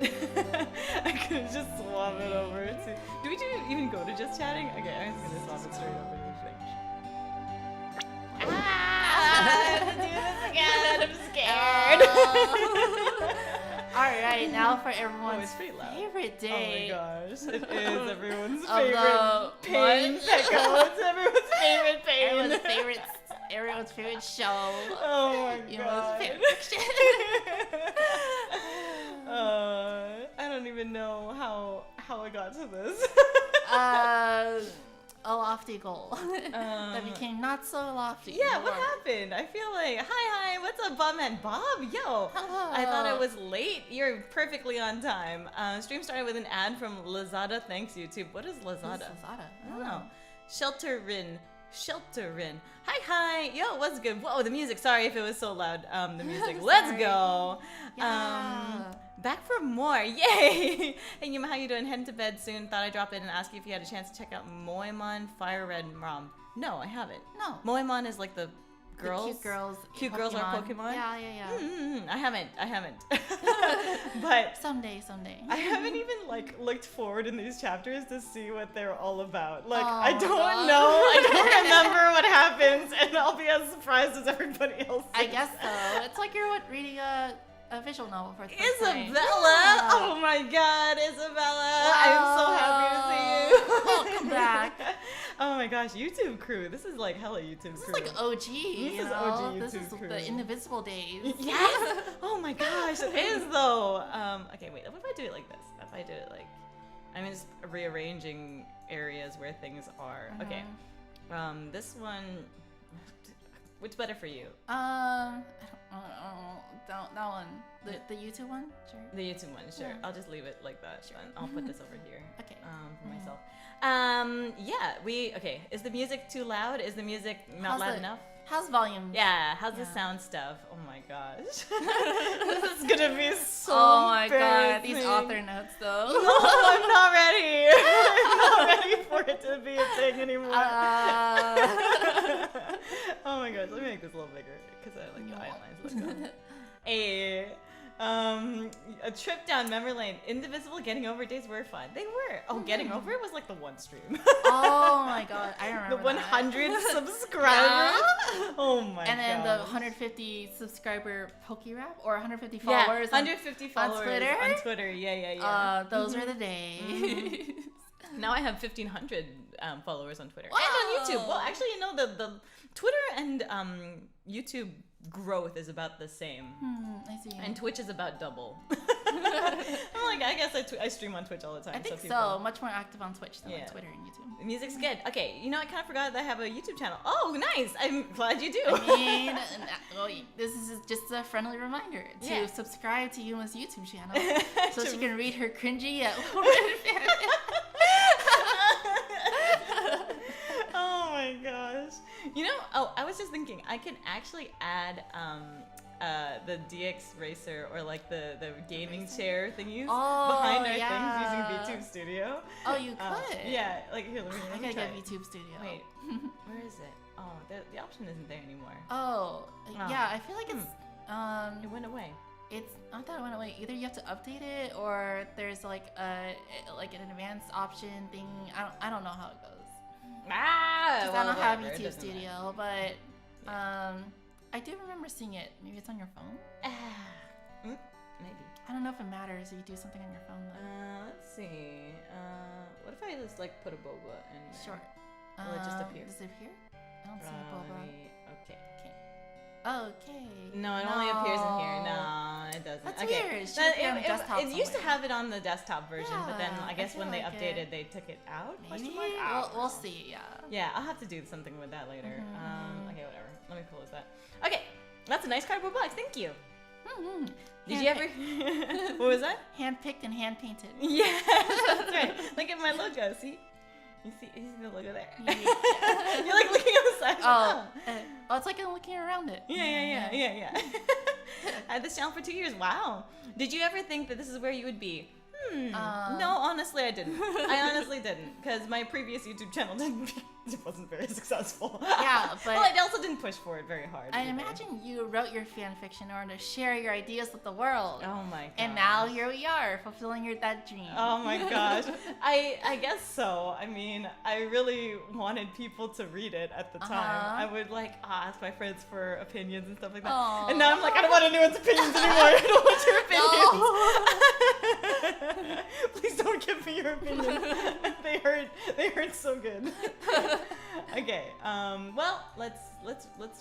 I could just swap it over to. Do we even go to just chatting? Okay, I'm just gonna swap it straight over to French. I have to do this again. I'm scared. Alright, now for everyone's it's pretty loud. favorite day. Oh my gosh, it is everyone's Of favorite the pain. month. It's everyone's favorite pain. Everyone's favorite show. Oh my Yuma's god. Fanfiction. I don't even know how I got to this. A lofty goal that became not so lofty. Yeah, what happened? I feel like, hi, what's up, Bob Man? Bob? Yo, Hello. I thought I was late. You're perfectly on time. Stream started with an ad from Lazada. Thanks, YouTube. What is Lazada? Who's Lazada? I don't know. Shelterin. Hi. Yo, what's good? Whoa, the music. Sorry if it was so loud. The music. Let's go. Yeah. Back for more. Yay. Hey, Yuma, how you doing? Heading to bed soon. Thought I'd drop in and ask you if you had a chance to check out Moemon Fire Red ROM. No, I haven't. No. Moemon is like the girls. The cute girls. Cute girls are Pokemon? Yeah. I haven't. But Someday. I haven't even looked forward in these chapters to see what they're all about. Oh, I don't God. know. I don't remember what happens, and I'll be as surprised as everybody else. I guess so. It's like you're reading a visual novel for the first time. Isabella! Yeah. Oh my god, Isabella! I'm so happy to see you. Welcome back. Oh my gosh, YouTube crew. This is like hella YouTube This crew. is like OG. This you is know? OG This YouTube is crew. the Indivisible days. Yes! Oh my gosh, it is though. Okay, wait, what if I do it like this? If I do it like, I'm just rearranging areas where things are. Okay. This one, which better for you? I don't that one. The YouTube one? Sure. The YouTube one, sure. Yeah. I'll just leave it like that. Sure. And I'll put this over here. Okay. For myself. Okay. Is the music too loud? Is the music not loud enough? How's volume? Yeah, how's the sound stuff? Oh my gosh. This is gonna be so Oh my god, these embarrassing. author notes though. No, I'm not ready. I'm not ready for it to be a thing anymore. Oh my gosh, let me make this a little bigger because I like the eye lines. Let's go. A trip down memory lane. Indivisible getting over days were fun. They were. Oh, getting over it was like the one stream. Oh my god, I remember The 100 subscribers. Oh my god. And then the 150 subscriber Pokerap or 150 followers. 150 followers on Twitter. Yeah. Those are the days. Now I have 1,500 followers on Twitter Wow. and on YouTube. Well, actually, the Twitter and YouTube growth is about the same. I see. And Twitch is about double. I'm like, I guess I stream on Twitch all the time. I think people... so. Much more active on Twitch than on Twitter and YouTube. The music's good. Okay, I kind of forgot that I have a YouTube channel. Oh, nice. I'm glad you do. I mean, this is just a friendly reminder to subscribe to Yuma's YouTube channel so she can read her cringy Oh my gosh. I was just thinking I can actually add the DX Racer or like the gaming chair thingies behind our things using VTube Studio. Oh, you could. Yeah, like here, let I me gotta try. get VTube Studio. Wait, where is it? Oh, the option isn't there anymore. Oh, yeah, I feel like it's It went away. I thought it went away. Either you have to update it or there's like an advanced option thing. I don't know how it goes. I don't have YouTube Studio, but I do remember seeing it. Maybe it's on your phone. Maybe. I don't know if it matters if you do something on your phone though. Let's see. What if I just put a boba in there? Sure. Will it just appear? Does it appear? I don't see a boba. Okay. Okay. No, it only appears in here. No, it doesn't. That's okay. weird. It should appear on the desktop it used to somewhere. have it on the desktop version, but then I guess when they like updated, they took it out. Maybe. I don't We'll know. see. Yeah. Yeah, I'll have to do something with that later. Okay, whatever. Let me close that. Okay, that's a nice cardboard box. Thank you. Did you ever? What was that? Hand-picked and hand-painted. Yeah, that's right. Look at my logo. See? You see the logo there? Yeah. You're like looking on the side. Oh, it's like I'm looking around it. Yeah. I had this channel for 2 years. Wow. Did you ever think that this is where you would be? No, honestly, I didn't. I honestly didn't, because my previous YouTube channel wasn't very successful. Yeah, but well, I also didn't push for it very hard. I imagine you wrote your fan fiction in order to share your ideas with the world. Oh my god. And now here we are, fulfilling that dream. Oh my gosh. I guess so. I mean, I really wanted people to read it at the time. I would ask my friends for opinions and stuff like that. Aww. And now I'm like, I don't want anyone's opinions anymore. I don't want your opinions. No. Please don't give me your opinions. They hurt so good. Okay. Well, let's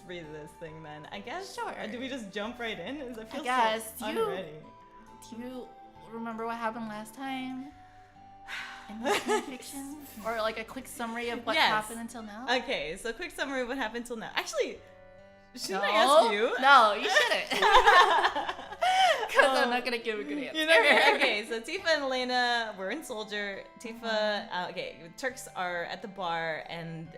read this thing then. I guess. Sure. Do we just jump right in? I guess. So unready. Do you remember what happened last time? In this fiction? Or like a quick summary of what happened until now? Okay, so quick summary of what happened until now. Actually, shouldn't I ask you? No, you shouldn't. Because I'm not gonna give a good answer. Okay, so Tifa and Elena were in Soldier. Tifa, Turks are at the bar, and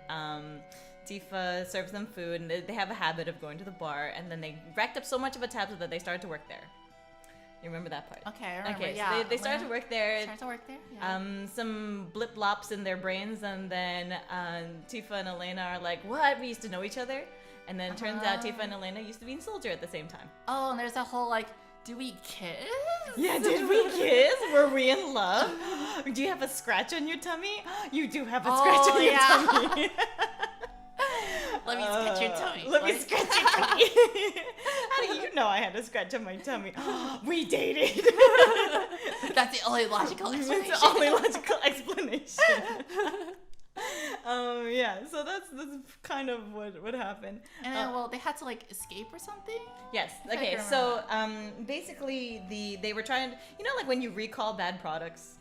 Tifa serves them food, and they have a habit of going to the bar, and then they racked up so much of a tab that they started to work there. You remember that part? Okay, I remember. Okay, yeah. so they started to work there. Yeah. Some blip blops in their brains, and then Tifa and Elena are like, "What? We used to know each other." And then it turns out Tifa and Elena used to be in Soldier at the same time. Oh, and there's that whole do we kiss? Yeah, did we kiss? Were we in love? Do you have a scratch on your tummy? You do have a scratch on your tummy. Let me scratch your tummy. Let me scratch your tummy. How do you know I had a scratch on my tummy? We dated. That's the only logical explanation. That's the only logical explanation. Yeah, so that's kind of what happened. And then, they had to escape or something? Yes. Okay, so basically they were trying to, when you recall bad products.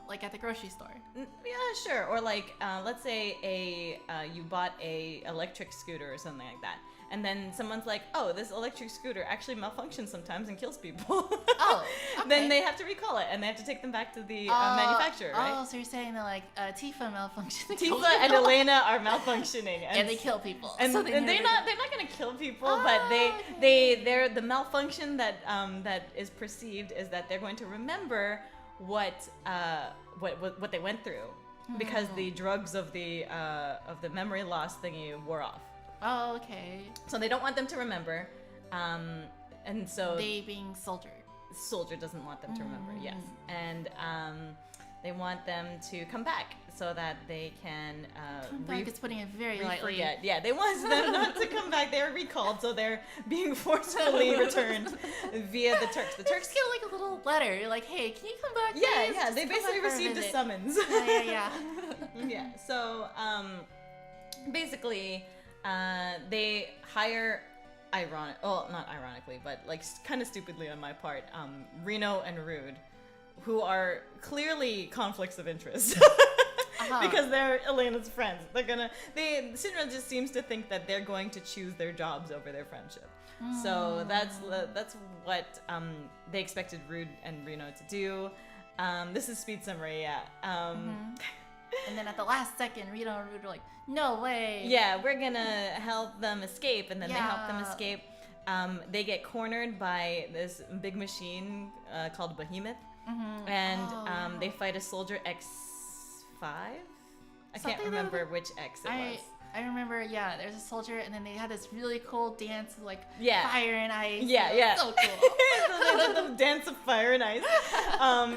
Like at the grocery store. Yeah, sure. Or let's say you bought a electric scooter or something like that, and then someone's like, "Oh, this electric scooter actually malfunctions sometimes and kills people." Oh, okay. Then they have to recall it, and they have to take them back to the manufacturer, right? Oh, so you're saying that Tifa malfunctioned. Tifa and Elena are malfunctioning, and they kill people. And, so they're not gonna kill people, but they're the malfunction that is perceived is that they're going to remember what they went through because the drugs of the memory loss thingy wore off. Oh, okay. So they don't want them to remember, and so they being Soldier doesn't want them to remember. Yes, and they want them to come back so that they can come back is putting it very lightly. Yeah, they want them not to come back. They're recalled, so they're being forcefully returned via the Turks. The Turks get a little letter. You're like, hey, can you come back? Yeah, please? yeah. They basically received a summons. Yeah. Yeah. So basically, they hire. Not ironically, but kind of stupidly on my part, Reno and Rude, who are clearly conflicts of interest. Because they're Elena's friends. Shinra just seems to think that they're going to choose their jobs over their friendship. So that's what they expected Rude and Reno to do. This is speed summary, yeah. And then at the last second, Reno and Rude are like, no way. Yeah, we're gonna help them escape, and then they help them escape. They get cornered by this big machine called Behemoth, and they fight a Soldier X5? I can't remember which X it was. I remember, there's a soldier, and then they had this really cool dance of fire and ice. Yeah. So cool. So they did the dance of fire and ice.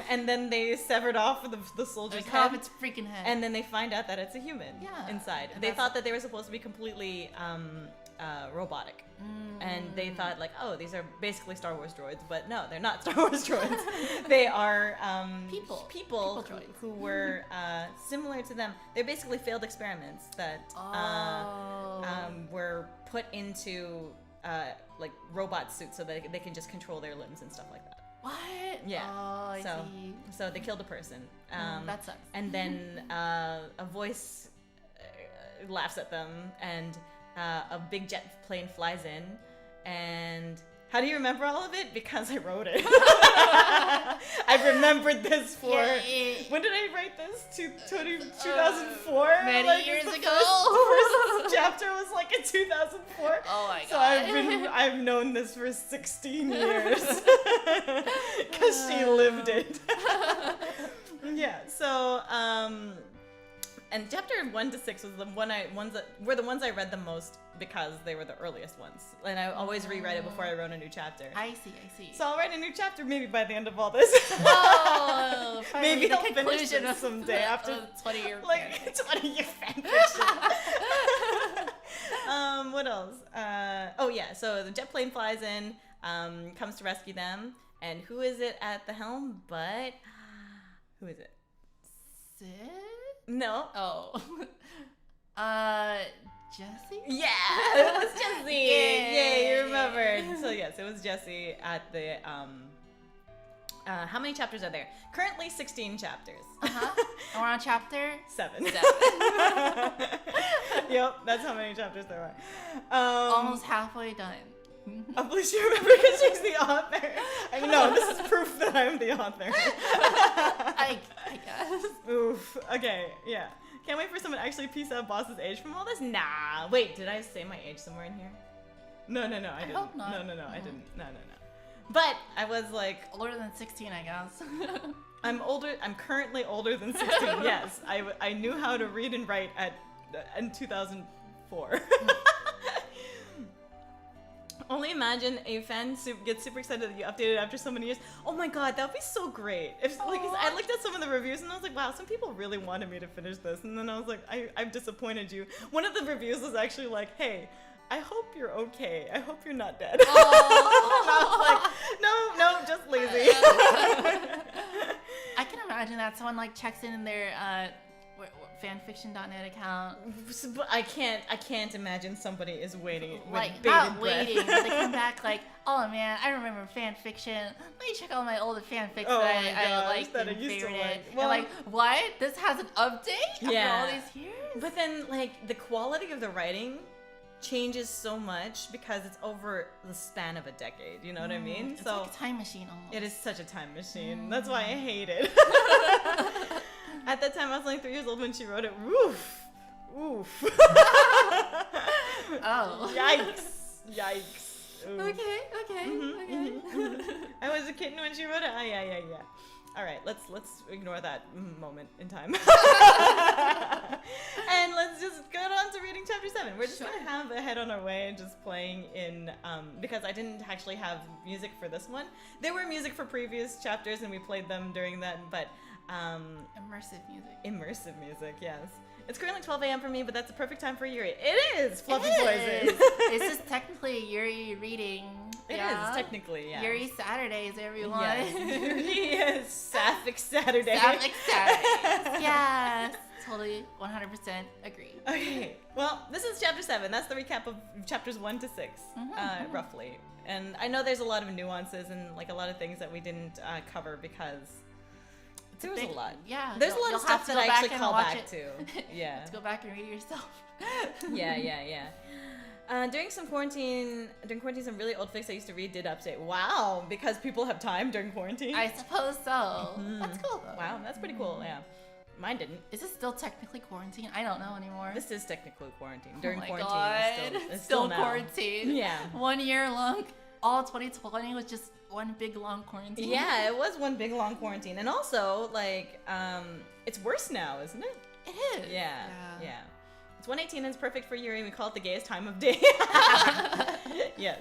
And then they severed off the soldier's head. Off its freaking head. And then they find out that it's a human inside. They thought that they were supposed to be completely robotic. And they thought these are basically Star Wars droids, but no, they're not Star Wars droids. They are people who were similar to them. They're basically failed experiments that were put into robot suits so that they can just control their limbs and stuff like that. What? Yeah. Oh, I see. So they killed a person. That sucks. And then a voice laughs at them, and a big jet plane flies in, and How do you remember all of it? Because I wrote it. I've remembered this for... When did I write this? 2004? Many years ago. The first chapter was like in 2004. Oh my god. So I've known this for 16 years. Because she lived it. Yeah, so... And chapter 1 to 6 was the ones that were the ones I read the most because they were the earliest ones. And I always reread it before I wrote a new chapter. I see. So I'll write a new chapter maybe by the end of all this. Oh, maybe I'll finish it someday after 20-year like 20-year fanfiction. What else? Oh yeah, so the jet plane flies in, comes to rescue them, and who is it at the helm? But who is it? Sid? No. Oh. Jessie? Yeah, it was Jessie. Yay, you remembered. So yes, it was Jessie at the how many chapters are there? Currently 16 chapters. And we're on chapter 7. Yep, that's how many chapters there are. Almost halfway done. At least you remember because she's the author. I mean, no, this is proof that I'm the author. I guess. Oof. Okay, yeah. Can't wait for someone to actually piece out Boss's age from all this. Nah. Wait, did I say my age somewhere in here? No, I didn't. Hope not. No, I didn't. No. But I was like... Older than 16, I guess. I'm currently older than 16, yes. I knew how to read and write in 2004. Only imagine a fan gets super excited that you updated after so many years. Oh my god, that would be so great. If like I looked at some of the reviews and I was like, wow, some people really wanted me to finish this. And then I was like, I've disappointed you. One of the reviews was actually like, hey, I hope you're okay. I hope you're not dead. Oh. And I was like, no, just lazy. I can imagine that someone like checks in their fanfiction.net account. But I can't imagine somebody is waiting like with not bated waiting, breath. but they come back like, oh man, I remember fanfiction. Let me check all my older fanfics Oh that my I gosh, liked that I and used to favorited. like. And Well- like, what? This has an update Yeah. after all these years? But then, like, the quality of the writing changes so much because it's over the span of a decade. You know what I mean? It's So like a time machine almost. it is such a time machine. That's why I hate it. At that time, I was like 3 years old when she wrote it. Oof. Oh. Yikes. Oof. Okay. I was a kitten when she wrote it. Yeah. All right, let's ignore that moment in time. And let's just go on to reading chapter 7. We're just gonna have a head on our way and just playing in because I didn't actually have music for this one. There were music for previous chapters and we played them during that, but Immersive music, yes. It's currently 12 a.m. for me, but that's the perfect time for Yuri. It is Fluffy Poison. This is technically a Yuri reading. It is technically, yeah. Yuri Saturdays, everyone. Yes. Yuri is Sapphic Saturday. Sapphic Saturdays. Yes. Totally 100% agree. Okay. Well, this is chapter 7. That's the recap of chapters 1 to 6, roughly. And I know there's a lot of nuances and like a lot of things that we didn't cover because there was a lot. Yeah. There's a lot of stuff that I actually call back to. Yeah. Let's go back and read it yourself. Yeah. During quarantine, some really old fics I used to read did update. Wow, because people have time during quarantine. I suppose so. That's cool though. Wow, that's pretty cool. Yeah. Mine didn't. Is this still technically quarantine? I don't know anymore. This is technically quarantine. During quarantine, quarantine, it's still quarantine. Yeah. 1 year long. All 2020 was just one big long quarantine. Yeah, it was one big long quarantine, and also like it's worse now, isn't it? It is. Yeah. It's 1:18 and it's perfect for Yuri. We call it the gayest time of day. Yes.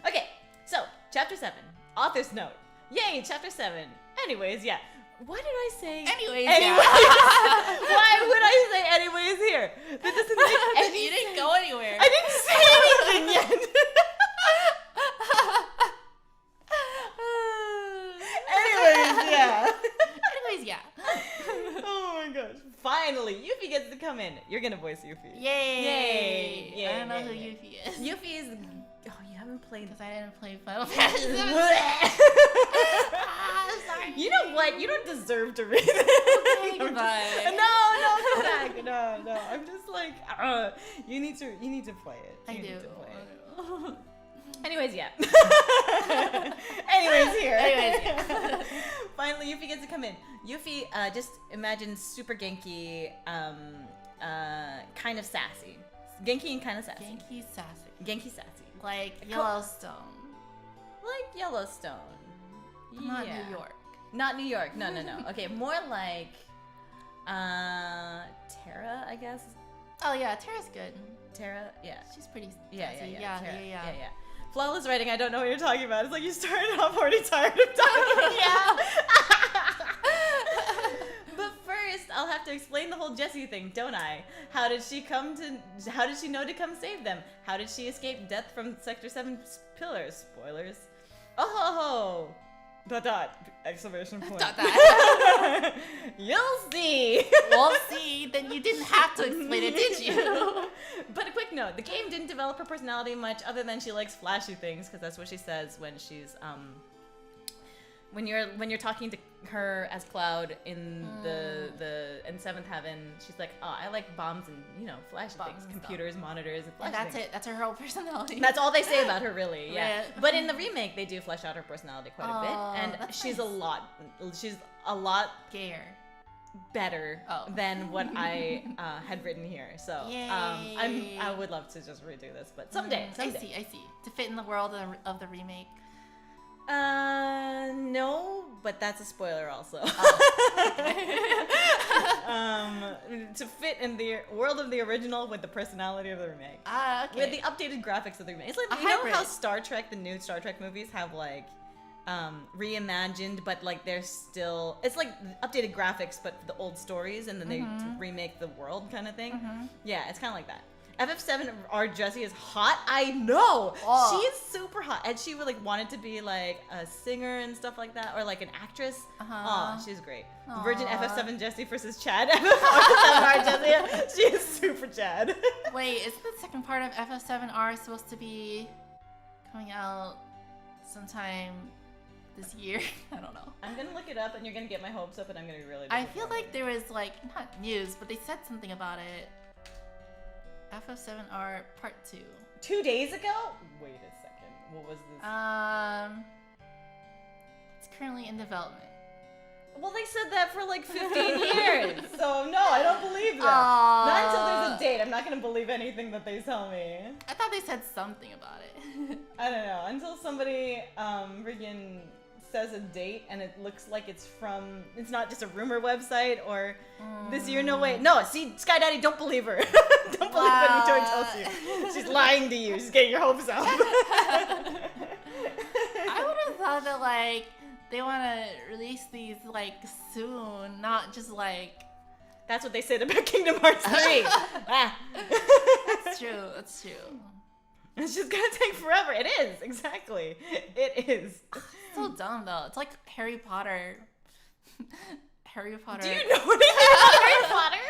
Okay. So chapter 7. Author's note. Yay, chapter 7. Anyways, yeah. Why did I say anyways? Yeah. Why would I say anyways here? That doesn't make any sense. You didn't go anywhere. I didn't say anything yet. Anyways, yeah. Oh my gosh. Finally, Yuffie gets to come in. You're gonna voice Yuffie. Yay. I don't know who Yuffie is. Yuffie is... Oh, you haven't played... Because I didn't play Final Fantasy. Sorry. You know what? You don't deserve to read it. Okay, goodbye. No, come back. No. I'm just like, you need to play it. I you do. Need to play it. Anyways, yeah. Finally, Yuffie gets to come in. Yuffie, just imagine super Genki, kind of sassy. Genki and kind of sassy. Genki sassy. Like Yellowstone. Like Yellowstone. Not New York. Not New York. No. Okay, more like Tara, I guess. Oh yeah, Tara's good. Tara, yeah. She's pretty sassy. Yeah. Flawless writing, I don't know what you're talking about. It's like you started off already tired of talking. Yeah. But first, I'll have to explain the whole Jessie thing, don't I? How did she know to come save them? How did she escape death from Sector 7's pillars? Spoilers. Oh ho ho! ... Exclamation point. ... You'll see! We'll see. Then you didn't have to explain it, did you? But a quick note, the game didn't develop her personality much other than she likes flashy things, because that's what she says when she's, when you're talking to her as Cloud in in Seventh Heaven, she's like, oh, I like bombs and flashy things, computers, monitors, and flashy that's things. it. That's her whole personality. That's all they say about her, really. Yeah. Right. But in the remake, they do flesh out her personality quite a bit, and she's nice. She's a lot gayer, better than what I had written here. So I would love to just redo this, but someday. I see. To fit in the world of the remake. No, but that's a spoiler also. To fit in the world of the original with the personality of the remake. Okay. With the updated graphics of the remake. It's like, you know how Star Trek, the new Star Trek movies have like reimagined, but like they're still, it's like updated graphics, but for the old stories, and then they remake the world kind of thing. Yeah, it's kind of like that. FF7, our Jessie is hot. I know. She is super hot, and she would like wanted to be like a singer and stuff like that, or like an actress. Oh, she's great. Virgin FF7 Jessie versus Chad. FF7R Jessie. She is super Chad. Wait, isn't the second part of FF7R supposed to be coming out sometime this year? I don't know. I'm gonna look it up, and you're gonna get my hopes up, and I'm gonna be really. I feel like there was like not news, but they said something about it. FF7R Part 2. 2 days ago? Wait a second. What was this? It's currently in development. Well, they said that for like 15 years. So no, I don't believe that. Not until there's a date. I'm not gonna believe anything that they tell me. I thought they said something about it. I don't know. Until somebody freaking says a date and it looks like it's not just a rumor website or this year. No way. No, see, Sky Daddy, don't believe her. Don't believe what Nitori tells you. She's lying to you. She's getting your hopes up. I would have thought that like they want to release these like soon, not just like. That's what they said about Kingdom Hearts 3. That's true. That's true. It's just gonna take forever. It is, exactly. It is. So dumb though. It's like Harry Potter. Harry Potter. Do you know anything about Harry Potter?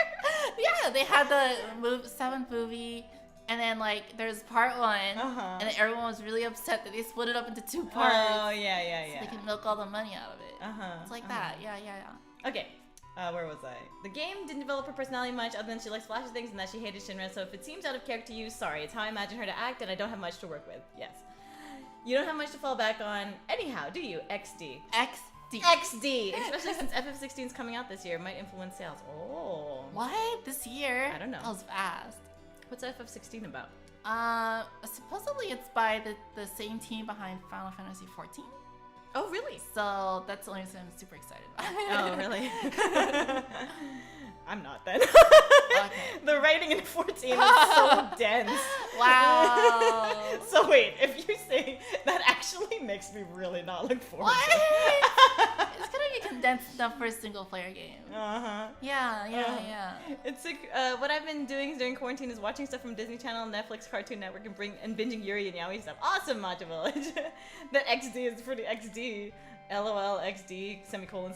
Yeah, they had the 7th movie, and then like there's part 1, and then everyone was really upset that they split it up into 2 parts. Oh yeah. So they can milk all the money out of it. It's like that. Yeah. Okay. Where was I? The game didn't develop her personality much other than she likes flashy things and that she hated Shinra, so if it seems out of character to you, sorry. It's how I imagine her to act, and I don't have much to work with. Yes. You don't have much to fall back on anyhow, do you? XD. XD! Especially since FF16 is coming out this year. It might influence sales. Oh. What? This year? I don't know. That was fast. What's FF16 about? Supposedly it's by the same team behind Final Fantasy XIV. Oh, really? So that's the only reason I'm super excited about it. Oh, really? I'm not then. Okay. The writing in 14 is so dense. Wow. So wait, if you say that actually makes me really not look forward to it. It's gonna be condensed enough for a single player game. Yeah. It's like, what I've been doing during quarantine is watching stuff from Disney Channel, Netflix, Cartoon Network, and binging Yuri and Yaoi stuff. Awesome, Matcha Village. That XD is pretty XD. LOL, XD, semicolon.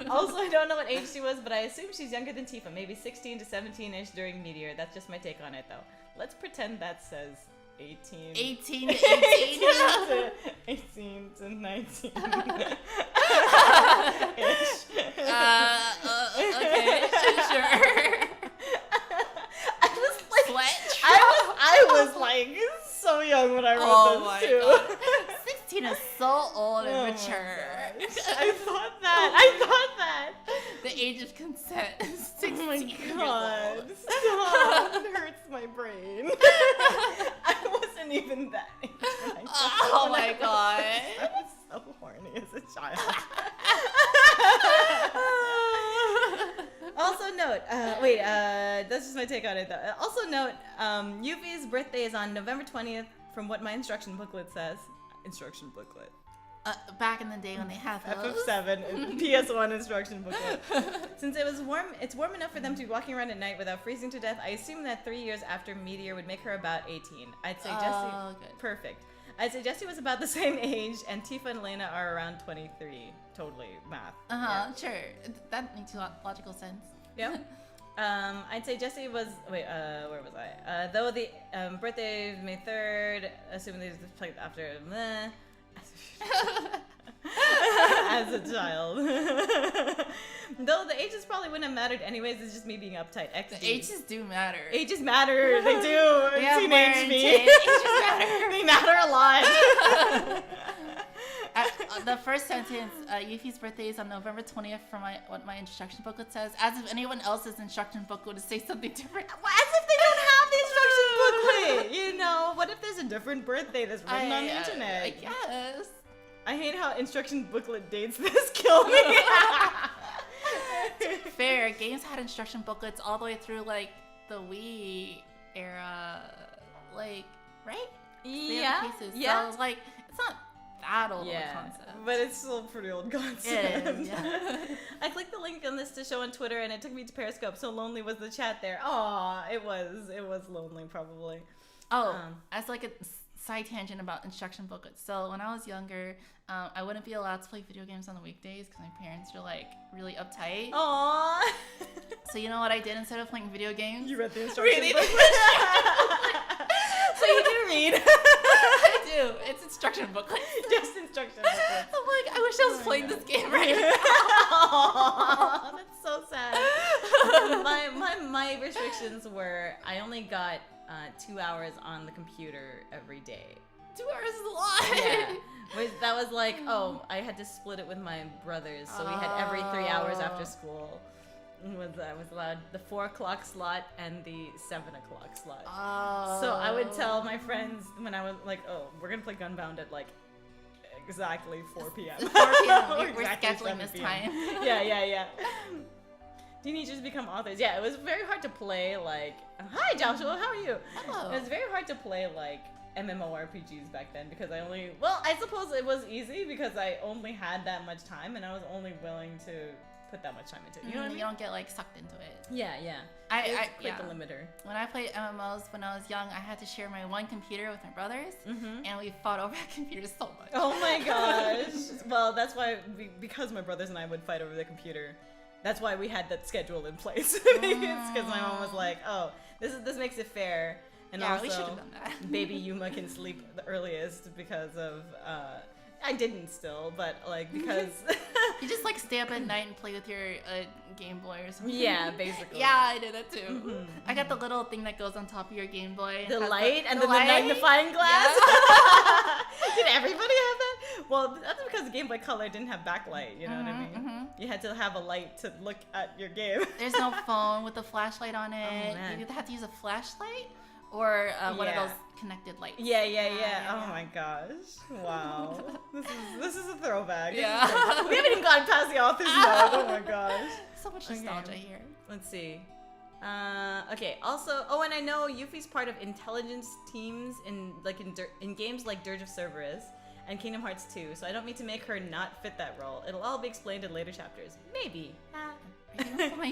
Also, I don't know what age she was, but I assume she's younger than Tifa, maybe 16 to 17-ish during Meteor. That's just my take on it, though. Let's pretend that says 18. 18 to 18. 18 to 19. Okay, sure. I was like so young when I wrote this too. God. 16 16 is so old and mature. I thought that. The age of consent is 16 Oh my years god. old. Stop. It hurts my brain. I wasn't even that age when I Oh my god. I was so horny as a child. Also note, that's just my take on it though. Also note, Yuffie's birthday is on November 20th from what my instruction booklet says. Instruction booklet. Back in the day when they had those. FF7 PS1 instruction booklet. Since it's warm enough for them to be walking around at night without freezing to death, I assume that 3 years after Meteor would make her about 18. I'd say Jessie. Good. Perfect. I'd say Jessie was about the same age, and Tifa and Elena are around 23. Totally math. Sure. That makes logical sense. Yep. I'd say Jessie was. Wait, where was I? Though the birthday is May 3rd, assuming they just played after. As a child. Though the ages probably wouldn't have mattered anyways, it's just me being uptight. XD. The ages do matter. Ages matter, they do. Teenage me. Ages matter. They matter a lot. The first sentence, Yuffie's birthday is on November 20th from what my instruction booklet says. As if anyone else's instruction booklet would say something different. As if they don't have the instruction booklet. You know, what if there's a different birthday that's written on the internet? I guess. I hate how instruction booklet dates this kill me. To be fair, games had instruction booklets all the way through like the Wii era, like, right? Yeah. So it's like, it's not that old of a concept. But it's still a pretty old concept. It is, yeah. I clicked the link on this to show on Twitter and it took me to Periscope. So lonely was the chat there. Aw, it was lonely probably. Oh, as like a side tangent about instruction booklets. So when I was younger, I wouldn't be allowed to play video games on the weekdays because my parents were like really uptight. Aww. So you know what I did instead of playing video games? You read the instruction booklet. So you do read. I do. It's instruction booklets. Just instruction booklets. I'm like, I wish I was playing this game right now. Aww, that's so sad. My restrictions were I only got 2 hours on the computer every day. 2 hours is a lot. Yeah. That was like, I had to split it with my brothers, so we had every 3 hours after school. I was allowed the 4 o'clock slot and the 7 o'clock slot. Oh. So I would tell my friends when I was like, we're gonna play Gunbound at like exactly 4 p.m. 4 p.m. We're Exactly scheduling this 7 p.m. time. Yeah. Teenagers become authors. Yeah, it was very hard to play like. Hi, Joshua. How are you? Hello. It was very hard to play like MMORPGs back then because I suppose it was easy because I only had that much time and I was only willing to put that much time into it. You know what I mean? You don't get like sucked into it. Yeah. I quite the limiter. When I played MMOs when I was young, I had to share my one computer with my brothers, and we fought over that computer so much. Oh my gosh. Well, that's why because my brothers and I would fight over the computer. That's why we had that schedule in place. It's because my mom was like, this makes it fair. And yeah, also, we should have done that. baby Yuma can sleep the earliest because of, I didn't still, but like because... You just like stay up at night and play with your Game Boy or something. Yeah, basically. Yeah, I did that too. I got the little thing that goes on top of your Game Boy. The light and the then the magnifying glass? Yeah. Did everybody have that? Well, that's because the Game Boy Color didn't have backlight, you know what I mean? You had to have a light to look at your game. There's no phone with a flashlight on it. Man. You had to use a flashlight or one of those connected lights. Yeah. Oh my gosh. Wow. This is a throwback. Yeah. We haven't even gotten past the author's note. Oh my gosh. So much nostalgia here. Let's see. Okay. Also, and I know Yuffie's part of intelligence teams in games like Dirge of Cerberus and Kingdom Hearts 2, so I don't mean to make her not fit that role. It'll all be explained in later chapters. Maybe.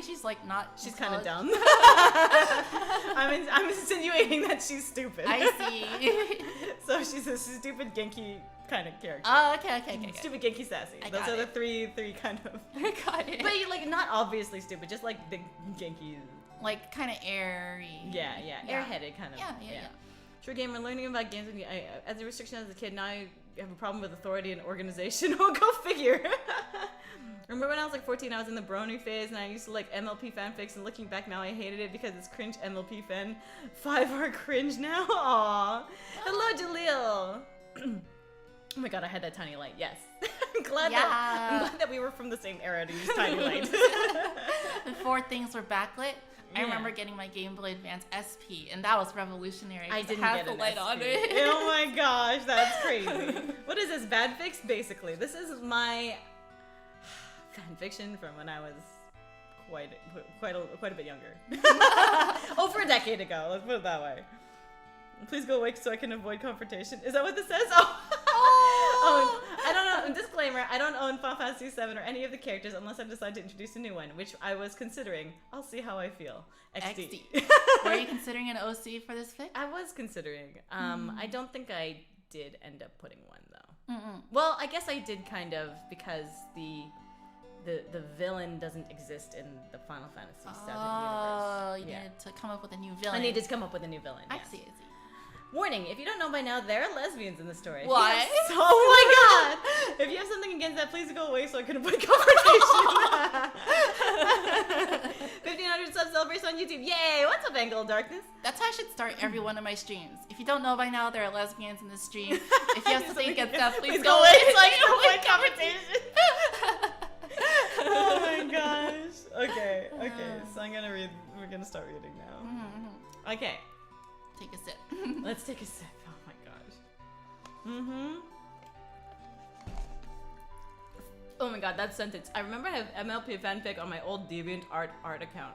She's like not. She's kind of dumb. I'm insinuating that she's stupid. I see. So she's a stupid Genki kind of character. Oh, okay. Stupid Genki sassy. Those are the three kind of. Got it. But like not obviously stupid, just like the Genki. Like kind of airy. Yeah. Airheaded kind of. Yeah. True gamer, learning about games as a restriction as a kid. Now I have a problem with authority and organization. Oh, go figure. Remember when I was like 14, I was in the brony phase and I used to like MLP fanfics, and looking back now I hated it because it's cringe MLP fan. 5 are cringe now. Aww. Hello, Jaleel. Oh my god, I had that tiny light. Yes. I'm glad that we were from the same era to use tiny lights. Before things were backlit, I remember getting my Game Boy Advance SP, and that was revolutionary. I didn't have get the an light SP. on it. Oh my gosh, that's crazy. What is this, bad fix? Basically, this is my fanfiction from when I was quite a bit younger. Over a decade ago, let's put it that way. Please go away so I can avoid confrontation. Is that what this says? Oh, I don't know. Disclaimer, I don't own Final Fantasy 7 or any of the characters unless I decide to introduce a new one, which I was considering. I'll see how I feel. XD. Were you considering an OC for this fic? I was considering. I don't think I did end up putting one, though. Well, I guess I did kind of, because the villain doesn't exist in the Final Fantasy 7 universe. Oh, you needed to come up with a new villain. I needed to come up with a new villain. I yes. see. Warning, if you don't know by now, there are lesbians in the story. What? Oh my god! If you have something against that, please go away so I can avoid confrontation. 1,500 subs celebration on YouTube. Yay! What's up, Angle of Darkness? That's how I should start every one of my streams. If you don't know by now, there are lesbians in this stream. If you have something against that, please go away so I can avoid confrontation. Oh my gosh. Okay. So we're gonna start reading now. Okay. Take a sip. Let's take a sip. Oh my gosh. Oh my god, that sentence. I remember I have MLP fanfic on my old DeviantArt account.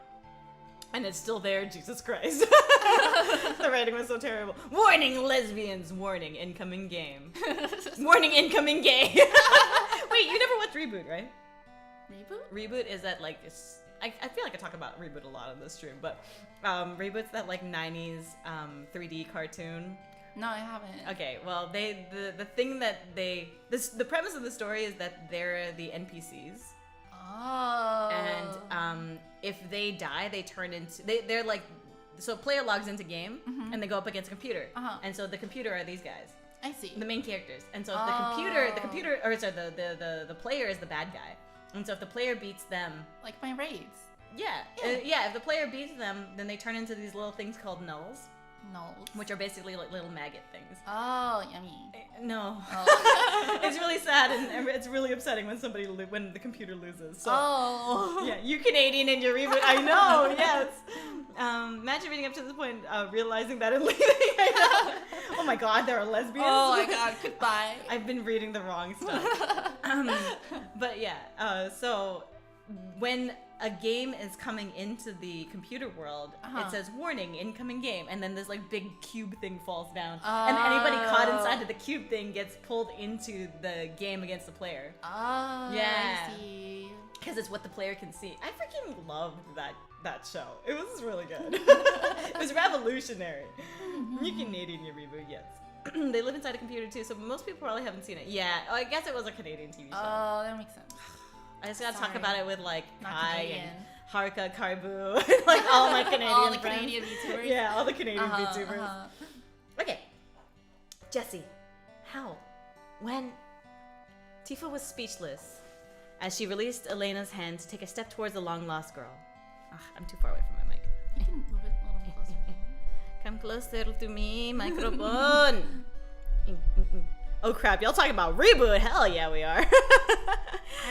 And it's still there, Jesus Christ. The writing was so terrible. Warning, lesbians. Warning, incoming game. Warning, incoming game. Wait, you never watched Reboot, right? Reboot is that like this. I feel like I talk about Reboot a lot on this stream, but Reboot's that like 90s 3D cartoon. No, I haven't. Okay, well the thing that the premise of the story is that they're the NPCs. Oh. And if they die, they turn into they're like, so player logs into game and they go up against a computer. And so the computer are these guys. I see. The main characters. And so if the player is the bad guy. And so if the player beats them, like my raids. Yeah. If the player beats them, then they turn into these little things called nulls, which are basically like little maggot things. Oh, yummy. No. Oh. It's really sad and it's really upsetting when when the computer loses. So, yeah, you Canadian in your Reboot. I know. Yes. Imagine reading up to this point, realizing that and leaving. Oh my god, there are lesbians. Oh my god, goodbye. I've been reading the wrong stuff. But yeah, so when a game is coming into the computer world, it says warning, incoming game, and then this like big cube thing falls down, and anybody caught inside of the cube thing gets pulled into the game against the player. Oh, yeah. I see. Because it's what the player can see. I freaking loved that show. It was really good. It was revolutionary. You Canadian your Reboot, yes. They live inside a computer too, so most people probably haven't seen it. Yeah, I guess it was a Canadian TV show. Oh, that makes sense. I just gotta talk about it with like Not Kai Canadian. and Haruka, Carbu, and like all my Canadian all the friends. Canadian VTubers. Yeah, all the Canadian VTubers. Okay, Jessie, how, when? Tifa was speechless as she released Elena's hand to take a step towards the long-lost girl. I'm too far away from my mic. You can move it a little bit closer. Come closer to me, microphone. Oh crap, y'all talking about Reboot? Hell yeah, we are.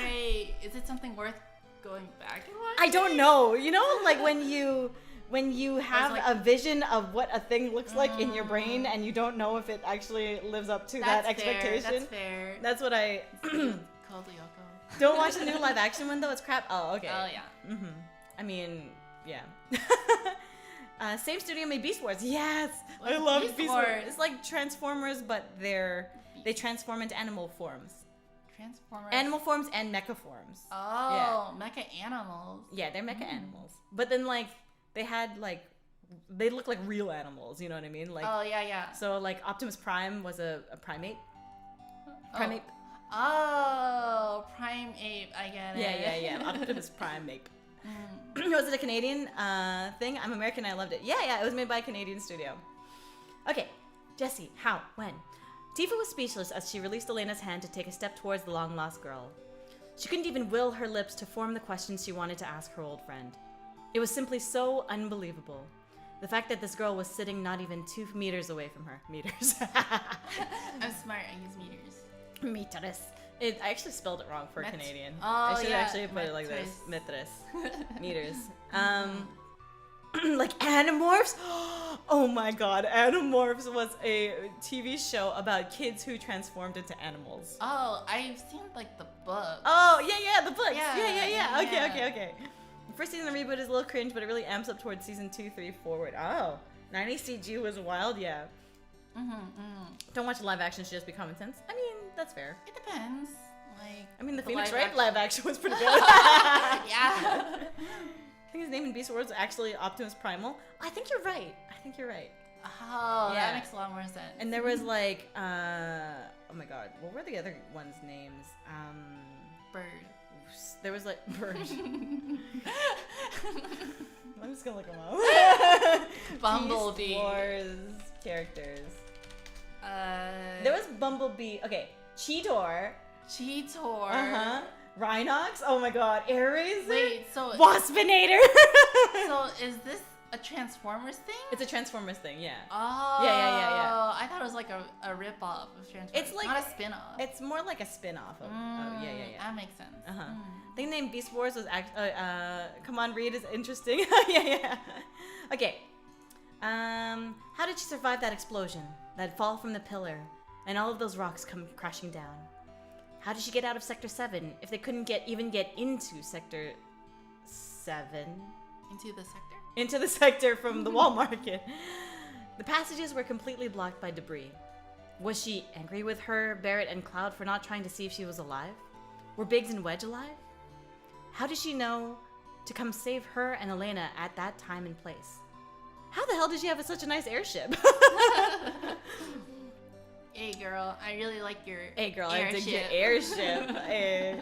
Hey, is it something worth going back and watching? I don't know. You know, like when you have like, a vision of what a thing looks like in your brain and you don't know if it actually lives up to that expectation. That's fair. That's what I... Called Yoko. Don't watch the new live action one though, it's crap. Oh, okay. Oh, yeah. I mean, yeah. Same studio made Beast Wars. Yes! What's I love Beast Beast Wars? Wars. It's like Transformers, but they transform into animal forms. Transformers? Animal forms and mecha forms. Oh, yeah. Mecha animals. Yeah, they're mecha animals. But then, like, they look like real animals, you know what I mean? Like, oh, yeah. So, like, Optimus Prime was a primate. Primate. Oh, Prime Ape, I get it. Yeah. Optimus Prime Ape. Was it a Canadian thing? I'm American, I loved it. Yeah, it was made by a Canadian studio. Okay, Jessie, how, when? Tifa was speechless as she released Elena's hand to take a step towards the long-lost girl. She couldn't even will her lips to form the questions she wanted to ask her old friend. It was simply so unbelievable. The fact that this girl was sitting not even 2 meters away from her. Meters. I'm smart, I use meters. Mitores. I actually spelled it wrong for Canadian. Oh, I should actually put it like this. Metres. Meters. Like Animorphs? Oh my god, Animorphs was a TV show about kids who transformed into animals. Oh, I've seen like the book. Oh, yeah, the books. Yeah. Okay. The first season of the reboot is a little cringe, but it really amps up towards season 2, 3, forward. Oh, 90 CG was wild, yeah. Don't watch live action, should just be common sense. I mean, that's fair. It depends. Like, I mean, the Phoenix Wright live action was pretty good. Yeah. I think his name in Beast Wars is actually Optimus Primal. I think you're right. Oh, yeah. That makes a lot more sense. And there was like, oh my god, what were the other ones' names? Bird. There was like Bird. I'm just gonna look them up. Bumblebee. Beast Wars characters. There was Bumblebee. Okay, Cheetor. Rhinox. Oh my god, Ares. Wait, so Waspinator. So is this a Transformers thing? It's a Transformers thing, yeah. Oh. Yeah. I thought it was like a rip-off of Transformers. It's like not a spin-off. It's more like a spin-off of. Yeah. That makes sense. I think the name Beast Wars was come on, read is interesting. yeah. Okay. How did she survive that explosion? That fall from the pillar, and all of those rocks come crashing down? How did she get out of Sector 7 if they couldn't even get into Sector 7? Into the sector? Into the sector from the wall market. The passages were completely blocked by debris. Was she angry with her, Barrett, and Cloud for not trying to see if she was alive? Were Biggs and Wedge alive? How did she know to come save her and Elena at that time and place? How the hell did she have such a nice airship? Hey girl, I really like your airship. I dig your airship. Hey.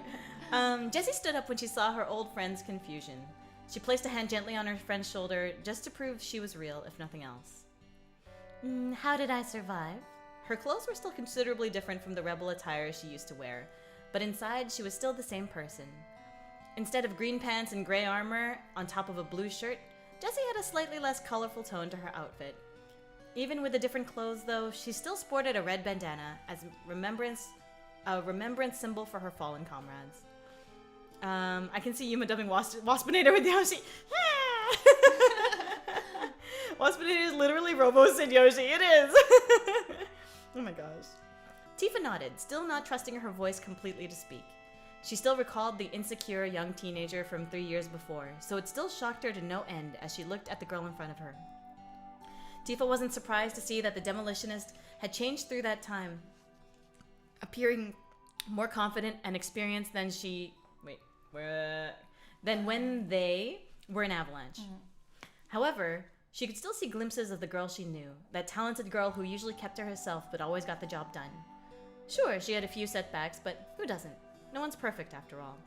Jessie stood up when she saw her old friend's confusion. She placed a hand gently on her friend's shoulder just to prove she was real, if nothing else. How did I survive? Her clothes were still considerably different from the rebel attire she used to wear, but inside she was still the same person. Instead of green pants and gray armor on top of a blue shirt, Jessie had a slightly less colorful tone to her outfit. Even with the different clothes, though, she still sported a red bandana as a remembrance symbol for her fallen comrades. I can see Yuma dubbing Waspinator with Yoshi. Waspinator is literally Robos and Yoshi. It is. Oh my gosh. Tifa nodded, still not trusting her voice completely to speak. She still recalled the insecure young teenager from 3 years before, so it still shocked her to no end as she looked at the girl in front of her. Tifa wasn't surprised to see that the demolitionist had changed through that time, appearing more confident and experienced than when they were in Avalanche. However, she could still see glimpses of the girl she knew, that talented girl who usually kept to herself but always got the job done. Sure, she had a few setbacks, but who doesn't? No one's perfect after all.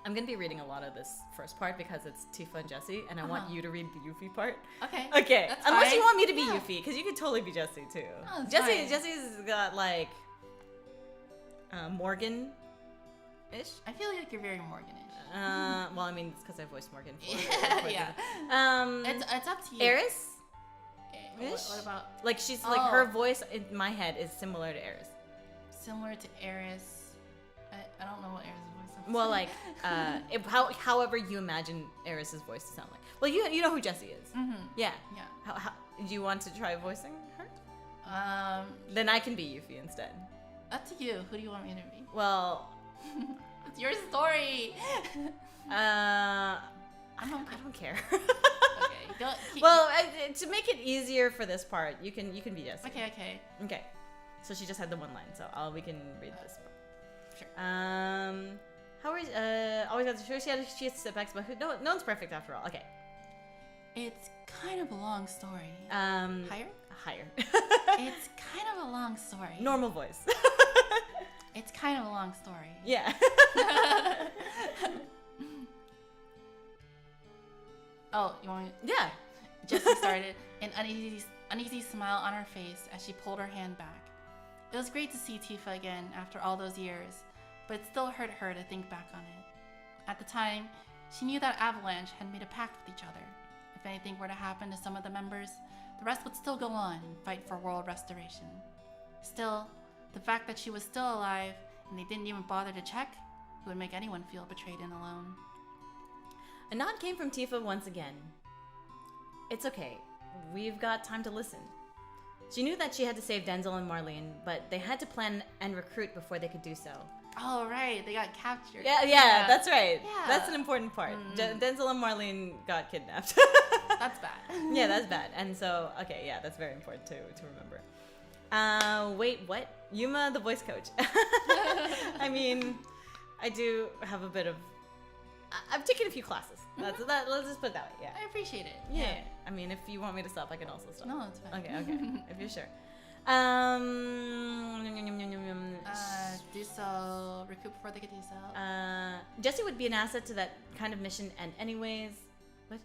I'm going to be reading a lot of this first part because it's Tifa and Jessie, and I want you to read the Yuffie part. Okay. That's Unless fine. you want me to be Yuffie, because you could totally be Jessie too. Oh, fine. Jessie's got like Morgan-ish. I feel like you're very Morgan-ish. Well, I mean, it's because I voiced Morgan. Yeah. It's up to you. Eris? What about Like she's like her voice in my head is similar to Eris. similar to Eris? I don't know what Eris' voice sounds Well, like however you imagine Eris's voice to sound like. Well, you know who Jessie is. Yeah. How do you want to try voicing her? Then I can be Yuffie instead. Up to you. Who do you want me to be? Well, it's your story. I don't care. Okay. Well, to make it easier for this part, you can be Jessie. Okay. So she just had the one line, so we can read this part. Sure. Always got to show she has setbacks, but no one's perfect after all. Okay. It's kind of a long story. Higher. It's kind of a long story. Normal voice. It's kind of a long story. Yeah. Oh, you want me? Yeah. Jessie started, an uneasy smile on her face as she pulled her hand back. It was great to see Tifa again after all those years, but it still hurt her to think back on it. At the time, she knew that Avalanche had made a pact with each other. If anything were to happen to some of the members, the rest would still go on and fight for world restoration. Still, The fact that she was still alive and they didn't even bother to check would make anyone feel betrayed and alone. A nod came from Tifa once again. It's okay. We've got time to listen. She knew that she had to save Denzel and Marlene, but they had to plan and recruit before they could do so. Oh, right. They got captured. Yeah, that's right. Yeah. That's an important part. Denzel and Marlene got kidnapped. That's bad. Yeah, that's bad. And so, okay, yeah, that's very important to remember. Wait, what? Yuma, the voice coach. I mean, I do have a bit of... I've taken a few classes. Let's just put it that way, yeah. I appreciate it. Yeah. I mean, if you want me to stop, I can also stop. No, it's fine. Okay, if you're sure. Do so. Recoup before they could do so. Jesse would be an asset to that kind of mission, and anyways... What?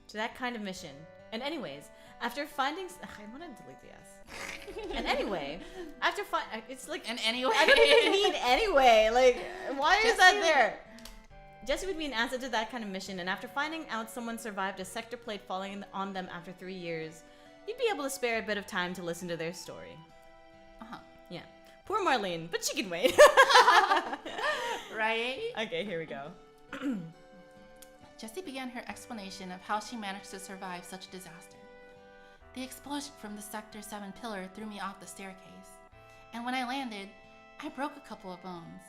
To that kind of mission. And anyways, after finding... I want to delete the S. And anyway, after it's like... And anyway... I don't even need anyway. Like, why is that there? Jesse would be an asset to that kind of mission, and after finding out someone survived a sector plate falling on them after 3 years, you'd be able to spare a bit of time to listen to their story. Uh-huh. Yeah. Poor Marlene, but she can wait. Right? Okay, here we go. Jessie began her explanation of how she managed to survive such a disaster. The explosion from the Sector 7 pillar threw me off the staircase, and when I landed, I broke a couple of bones.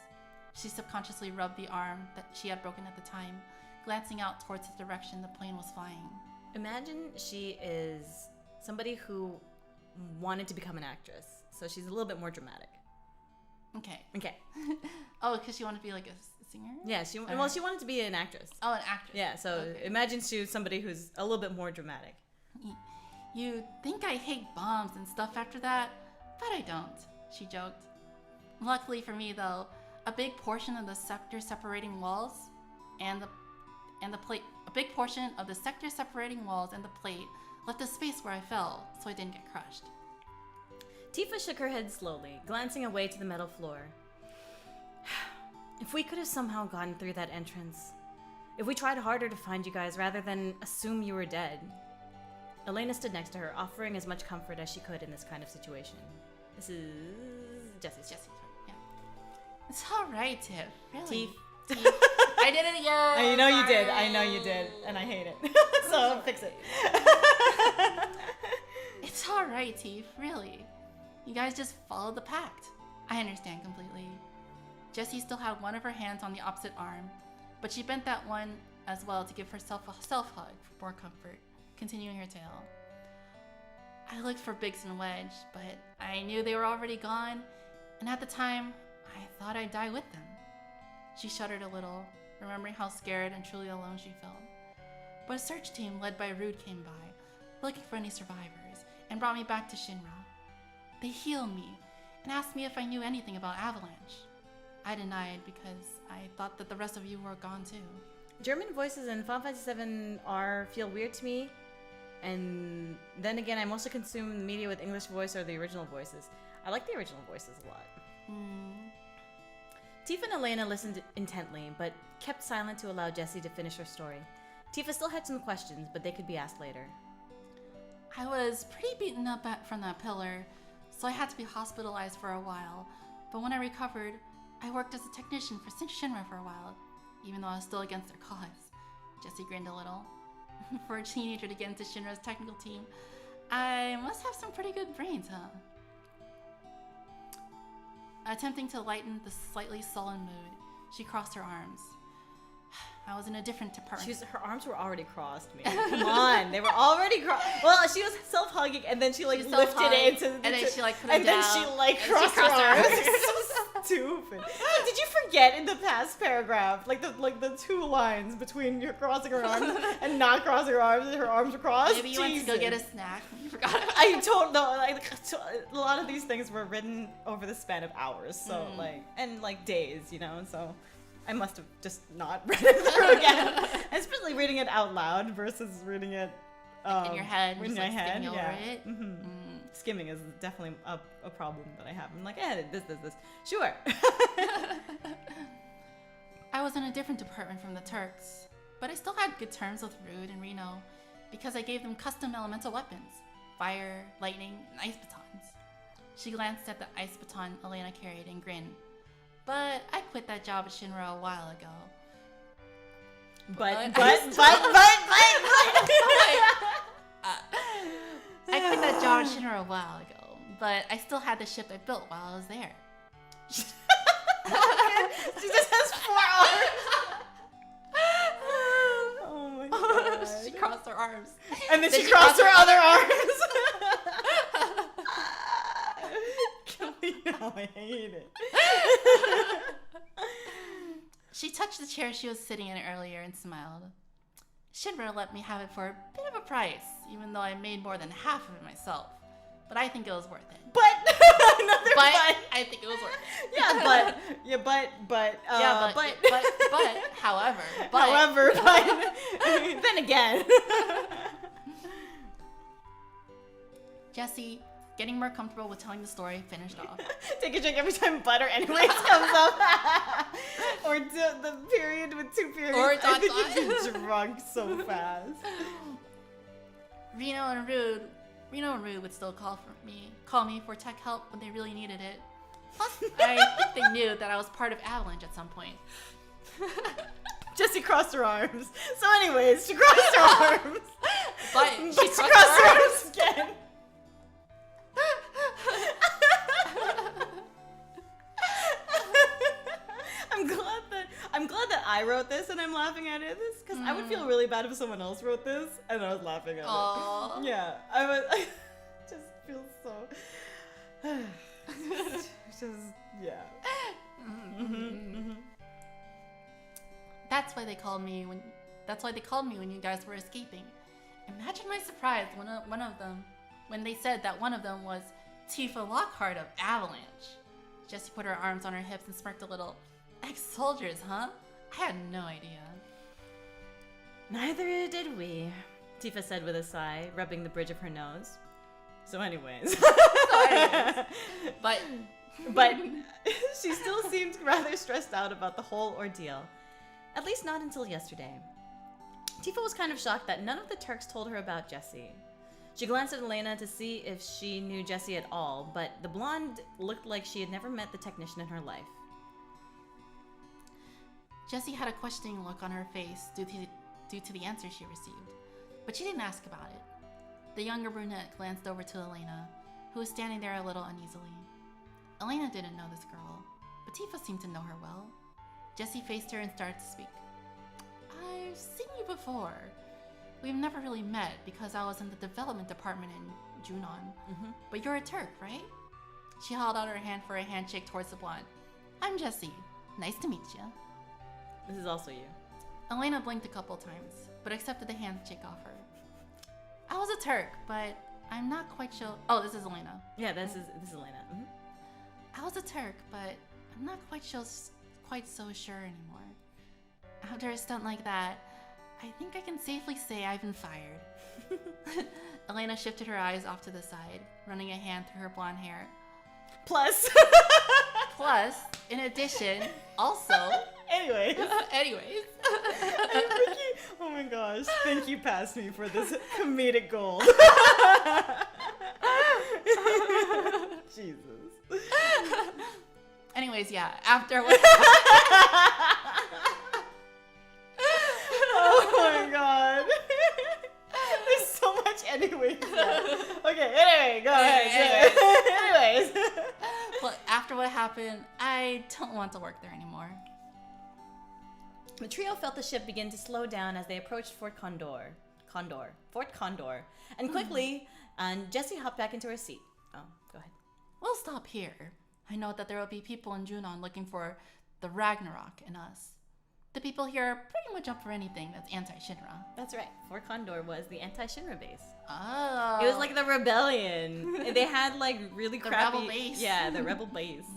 She subconsciously rubbed the arm that she had broken at the time, glancing out towards the direction the plane was flying. Imagine she is somebody who wanted to become an actress, so she's a little bit more dramatic. Okay. Oh, because she wanted to be like a singer? Yeah, she wanted to be an actress. Oh, an actress. Yeah, so okay. Imagine she was somebody who's a little bit more dramatic. You think I hate bombs and stuff after that, but I don't, she joked. Luckily for me, though, a big portion of the sector separating walls and the plate, a big portion of the sector separating walls and the plate left a space where I fell, so I didn't get crushed. Tifa shook her head slowly, glancing away to the metal floor. If we could have somehow gotten through that entrance, if we tried harder to find you guys rather than assume you were dead. Elena stood next to her, offering as much comfort as she could in this kind of situation. This is Jessie's. Yeah. It's alright, Tiff. Really? Tiff. I did it again. I know you did, and I hate it. So fix it. It's alright, Tiff. Really. You guys just followed the pact. I understand completely. Jessie still had one of her hands on the opposite arm, but she bent that one as well to give herself a self-hug for more comfort, continuing her tale. I looked for Biggs and Wedge, but I knew they were already gone, and at the time, I thought I'd die with them. She shuddered a little, remembering how scared and truly alone she felt. But a search team led by Rude came by, looking for any survivors, and brought me back to Shinra. They healed me, and asked me if I knew anything about Avalanche. I denied because I thought that the rest of you were gone too. German voices in FF7 feel weird to me, and then again, I mostly consume media with English voice or the original voices. I like the original voices a lot. Tifa and Elena listened intently, but kept silent to allow Jessie to finish her story. Tifa still had some questions, but they could be asked later. I was pretty beaten up from that pillar, so I had to be hospitalized for a while. But when I recovered, I worked as a technician for Shinra for a while, even though I was still against their cause. Jessie grinned a little. For a teenager to get into Shinra's technical team, I must have some pretty good brains, huh? Attempting to lighten the slightly sullen mood, she crossed her arms. I was in a different department. Her arms were already crossed, man. Come on, they were already crossed. Well, she was self-hugging, and then she lifted it into, and then she put it and down, then she crossed her arms. So stupid. Did you forget in the past paragraph, like the 2 lines between your crossing her arms and not crossing her arms were crossed? Maybe you went to go get a snack. You forgot. I don't know. Like a lot of these things were written over the span of hours, so and days, so. I must have just not read it through again. Especially reading it out loud versus reading it in your head. In my head, over it. Skimming is definitely a problem that I have. I'm like, this. Sure. I was in a different department from the Turks, but I still had good terms with Rude and Reno because I gave them custom elemental weapons. Fire, lightning, and ice batons. She glanced at the ice baton Elena carried and grinned. But I quit that job at Shinra a while ago. But. I quit that job at Shinra a while ago, but I still had the ship I built while I was there. She just has 4 arms. Oh my god. She crossed her arms. And then she crossed her other arms. Oh, I hate it. She touched the chair she was sitting in earlier and smiled. Shinra let me have it for a bit of a price, even though I made more than half of it myself. But I think it was worth it. But another but. But. I think it was worth it. However, then again. Jessie, getting more comfortable with telling the story, finished off. Take a drink every time butter anyways comes up. Or the period with 2 periods. Or I think you get drunk so fast. Reno and Rude would still call me for tech help when they really needed it. Plus, I think they knew that I was part of Avalanche at some point. Jessie crossed her arms. So anyways, she crossed her arms. But she crossed her arms again. I'm glad that I wrote this and I'm laughing at it. Because I would feel really bad if someone else wrote this and I was laughing at it. Yeah, I just feel so. Yeah. That's why they called me when you guys were escaping. Imagine my surprise when they said that one of them was Tifa Lockhart of Avalanche. Jessie put her arms on her hips and smirked a little. Ex-soldiers, huh? I had no idea. Neither did we, Tifa said with a sigh, rubbing the bridge of her nose. So anyways. But she still seemed rather stressed out about the whole ordeal. At least not until yesterday. Tifa was kind of shocked that none of the Turks told her about Jessie. She glanced at Elena to see if she knew Jessie at all, but the blonde looked like she had never met the technician in her life. Jessie had a questioning look on her face due to the answer she received, but she didn't ask about it. The younger brunette glanced over to Elena, who was standing there a little uneasily. Elena didn't know this girl, but Tifa seemed to know her well. Jessie faced her and started to speak. I've seen you before. We've never really met because I was in the development department in Junon. But you're a Turk, right? She held out her hand for a handshake towards the blonde. I'm Jessie. Nice to meet you. This is also you. Elena blinked a couple times, but accepted the handshake offer. I was a Turk, but I'm not quite sure. Oh, this is Elena. Yeah, this is Elena. I was a Turk, but I'm not quite so sure anymore. After a stunt like that, I think I can safely say I've been fired. Elena shifted her eyes off to the side, running a hand through her blonde hair. Plus, in addition, also. Anyways. Oh my gosh. Thank you, Pass Me, for this comedic gold. Jesus. Anyways, yeah, after what. Oh my god. There's so much anyways. Okay, anyway, go ahead. Anyways. Well, after what happened, I don't want to work there anymore. The trio felt the ship begin to slow down as they approached Fort Condor, and quickly, Jessie hopped back into her seat. Oh, go ahead. We'll stop here. I know that there will be people in Junon looking for the Ragnarok in us. The people here are pretty much up for anything that's anti-Shinra. That's right. Fort Condor was the anti-Shinra base. Oh. It was like the rebellion. They had like really crappy... rebel base. Yeah, the rebel base.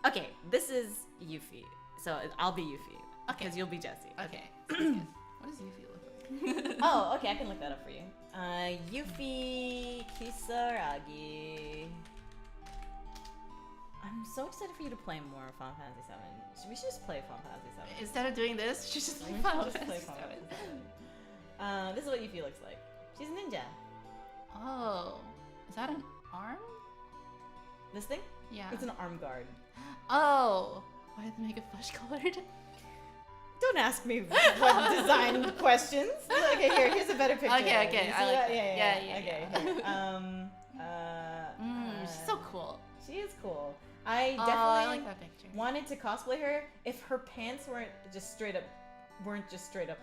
Okay, this is Yuffie. So I'll be Yuffie. Okay. Because you'll be Jessie. Okay. What does Yuffie look like? Oh, okay, I can look that up for you. Yuffie Kisaragi. I'm so excited for you to play more Final Fantasy VII. We should just play Final Fantasy VII. Instead of doing this, we should just play Final Fantasy VII. This is what Yuffie looks like. She's a ninja. Oh. Is that an arm? This thing? Yeah. It's an arm guard. Oh. Why did they make it flesh colored? Don't ask me what design questions. Okay, here's a better picture. Okay. I like that. Yeah. Okay. Here. She's so cool. She is cool. I definitely I like that picture. wanted to cosplay her if her pants weren't just straight up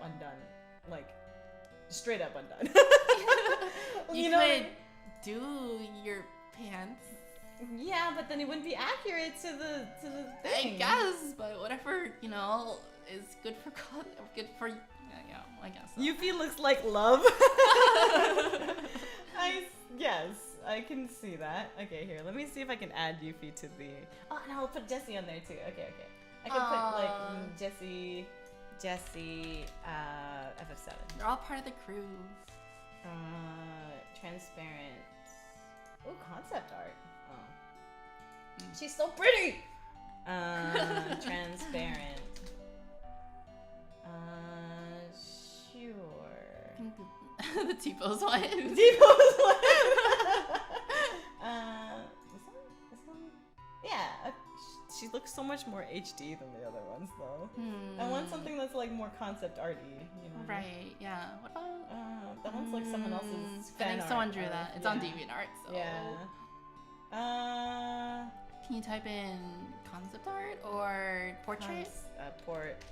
undone. Like, straight up undone. You know could do your pants. Yeah, but then it wouldn't be accurate to the thing. I guess, but whatever, is good for I guess. So. Yuffie looks like love. Yes, I can see that. Okay, here, let me see if I can add Yuffie to the... Oh, no, I'll put Jessie on there too. Okay. I can put, like, Jessie, FF7. They're all part of the crew. Transparent. Ooh, concept art. Oh. She's so pretty! Transparent. Sure. The T-pose one. T-pose one! This one? Yeah. She looks so much more HD than the other ones, though. I want something that's, like, more concept arty, Right, yeah. What about... that one's, like, someone else's fan I think someone drew that. It's on DeviantArt, so... Yeah. Can you type in concept art or portrait? Portrait.